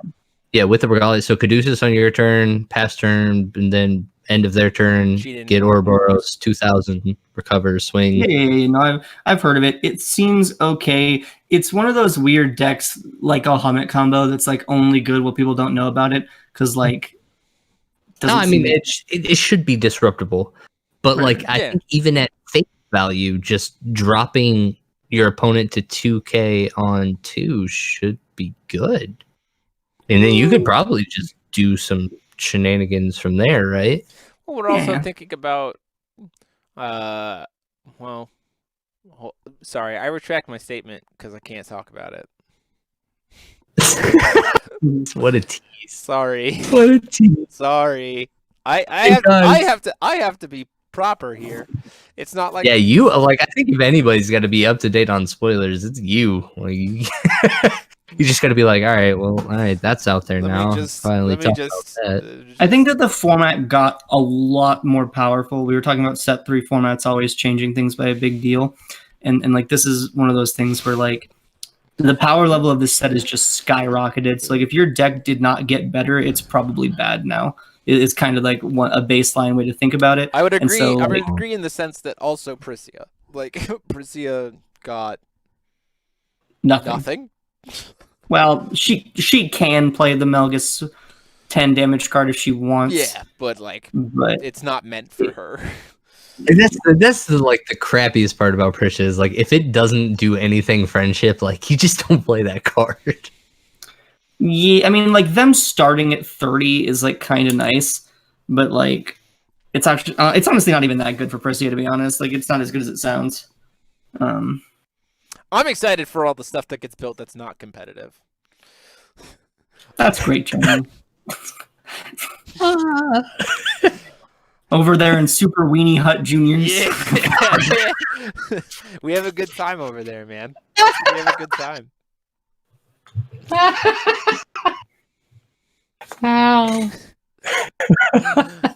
Yeah, with the Regalia. So Caduceus on your turn, pass turn, and then end of their turn, get Ouroboros, 2,000, recover, swing. Yeah, no, I've heard of it. It seems okay. It's one of those weird decks, like a Hummet combo, that's, like, only good what people don't know about it, because, like, no, I mean, it should be disruptible. But, like, I think even at face value, just dropping your opponent to 2k on 2 should be good. And then you could probably just do some shenanigans from there, right? Well, we're also thinking about... sorry, I retract my statement because I can't talk about it. What a tease. Sorry. What a tease. Sorry. I have to be proper here. It's not like you like, I think if anybody's got to be up to date on spoilers, it's you. Like, you just got to be like, all right, that's out there now. I think that the format got a lot more powerful. We were talking about set 3 formats always changing things by a big deal, and like this is one of those things where like the power level of this set is just skyrocketed. So like if your deck did not get better, it's probably bad now. It's kind of like a baseline way to think about it. I would agree. I would agree in the sense that also Prisia, like Prisia got nothing. Well, she can play the Melgus 10 damage card if she wants. Yeah, but it's not meant for her. And that's the crappiest part about Prisia is like if it doesn't do anything friendship, like you just don't play that card. Yeah, I mean, like them starting at 30 is like kind of nice, but like it's actually it's honestly not even that good for Prisia, to be honest. Like it's not as good as it sounds. I'm excited for all the stuff that gets built that's not competitive. That's great, John. Over there in Super Weenie Hut Juniors. Yeah. We have a good time over there, man. We have a good time.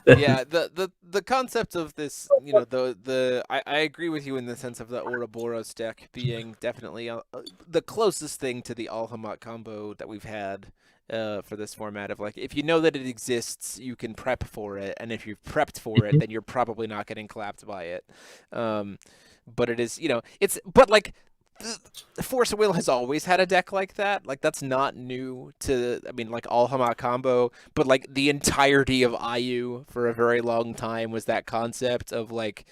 Yeah, the concept of this, you know, I agree with you in the sense of the Ouroboros deck being definitely the closest thing to the Alhamat combo that we've had for this format of like, if you know that it exists, you can prep for it, and if you've prepped for it, then you're probably not getting clapped by it. But it is, you know, but like Force of Will has always had a deck like that. Like that's not new to, I mean, like Alhamat combo, but like the entirety of IU for a very long time was that concept of like,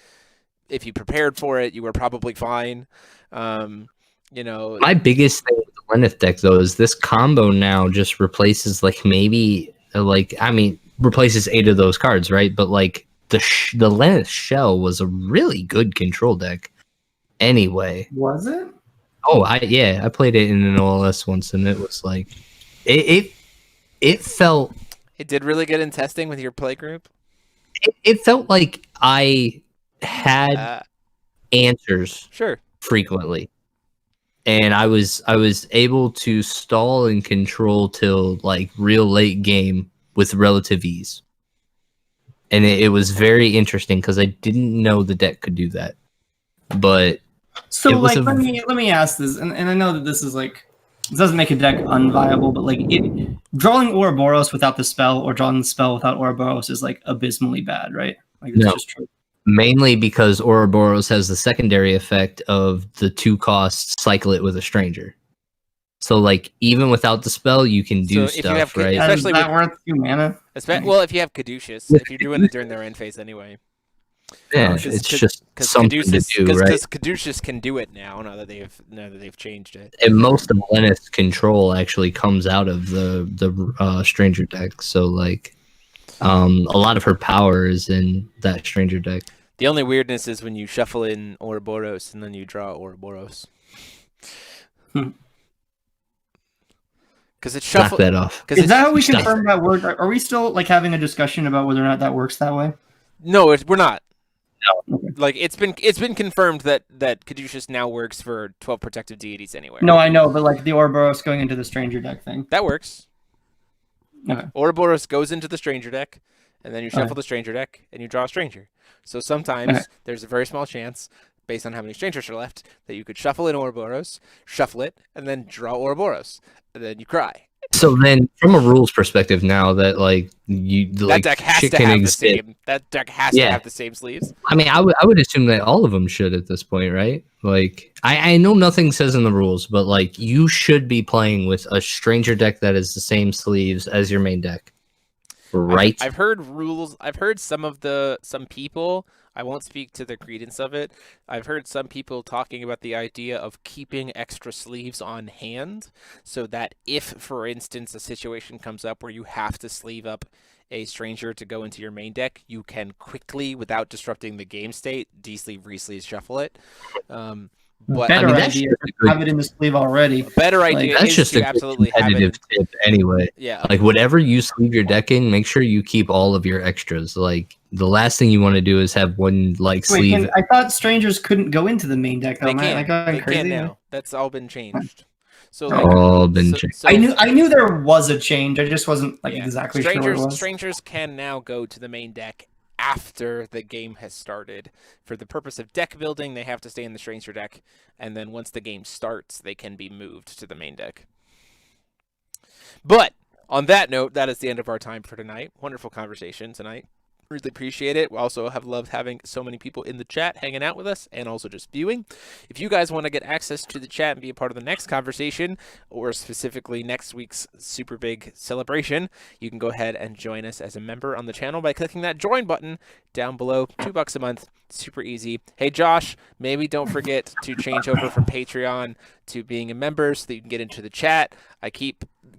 if you prepared for it, you were probably fine. You know, my biggest thing with the Lenneth deck though is this combo now just replaces like maybe like, I mean, replaces 8 of those cards, right? But like the Lenneth Shell was a really good control deck anyway. Was it? Oh, I played it in an OLS once, and it was like, it felt. It did really good in testing with your play group. It felt like I had answers frequently, and I was able to stall and control till like real late game with relative ease, and it was very interesting because I didn't know the deck could do that, but. So like let me ask this, and I know that this is like, it doesn't make a deck unviable, but like drawing Ouroboros without the spell or drawing the spell without Ouroboros is like abysmally bad, right? Like it's just true. Mainly because Ouroboros has the secondary effect of the 2 costs cycle it with a stranger. So like even without the spell, you can do stuff, right? Especially that worth 2 mana. Well, if you have Caduceus, if you're doing it during their end phase anyway. Yeah, it's just something to do, right? Because Caduceus can do it now that they've changed it. And most of Lenneth's control actually comes out of the Stranger deck. So like, A lot of her power is in that stranger deck. The only weirdness is when you shuffle in Ouroboros and then you draw Ouroboros. Because it's Knock shuffle. that off. Is that how we Stop. confirm that work? Are we still like having a discussion about whether or not that works that way? No, we're not. No. Okay. Like it's been confirmed that Caduceus now works for 12 protective deities anywhere. No, I know, but like the Ouroboros going into the stranger deck thing. That works. Okay. Ouroboros goes into the stranger deck, and then you shuffle Okay. the stranger deck, and you draw a stranger. So sometimes Okay. there's a very small chance, based on how many strangers are left, that you could shuffle in Ouroboros, shuffle it, and then draw Ouroboros, and then you cry. So then, from a rules perspective, now that like That deck has shit to can have the exist. same. That deck has to Yeah. have the same sleeves. I mean, I would assume that all of them should at this point, right? Like, I know nothing says in the rules, but like, you should be playing with a stranger deck that is the same sleeves as your main deck, right? I've heard rules. I've heard some people. I won't speak to the credence of it. I've heard some people talking about the idea of keeping extra sleeves on hand so that if, for instance, a situation comes up where you have to sleeve up a stranger to go into your main deck, you can quickly, without disrupting the game state, de-sleeve, re-sleeve, shuffle it. But Better I mean, that's idea just to a good- have it in the sleeve already. better idea That's is just to a good absolutely have competitive it. tip anyway. Yeah. Like, whatever you sleeve your deck in, make sure you keep all of your extras. Like, the last thing you want to do is have one like Wait, sleeve. and I thought strangers couldn't go into the main deck. Though. They Am I can. going They crazy? can now. That's all been changed. So Oh. like, All been changed. so I knew there was a change. I just wasn't like yeah. exactly sure what it was. Strangers can now go to the main deck after the game has started. For the purpose of deck building, they have to stay in the stranger deck, and then once the game starts, they can be moved to the main deck. But on that note, that is the end of our time for tonight. Wonderful conversation tonight. Really appreciate it. We also have loved having so many people in the chat hanging out with us and also just viewing. If you guys want to get access to the chat and be a part of the next conversation, or specifically next week's super big celebration, you can go ahead and join us as a member on the channel by clicking that join button down below. $2 a month. Super easy. Hey, Josh, maybe don't forget to change over from Patreon to being a member so that you can get into the chat.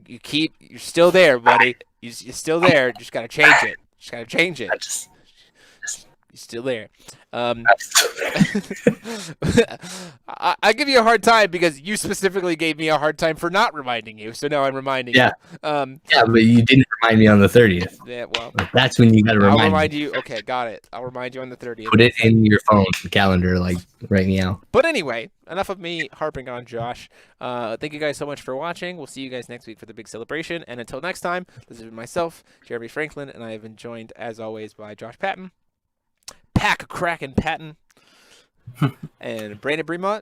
You're still there, buddy. You're still there. You just got to change it. Just gotta change it. You're still there. I give you a hard time because you specifically gave me a hard time for not reminding you. So now I'm reminding you. Yeah, but you didn't remind me on the 30th. Yeah, well, That's when you got to I'll remind remind me. you. Okay, got it. I'll remind you on the 30th. Put it in your phone calendar, like right now. But anyway, enough of me harping on Josh. Thank you guys so much for watching. We'll see you guys next week for the big celebration. And until next time, this has been myself, Jeremy Franklin, and I have been joined, as always, by Josh Patton, Pack Kraken Patton, and Brandon Bremont.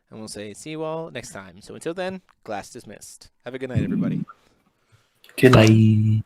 And we'll say see you all next time. So until then, class dismissed. Have a good night, everybody. Good night. Bye.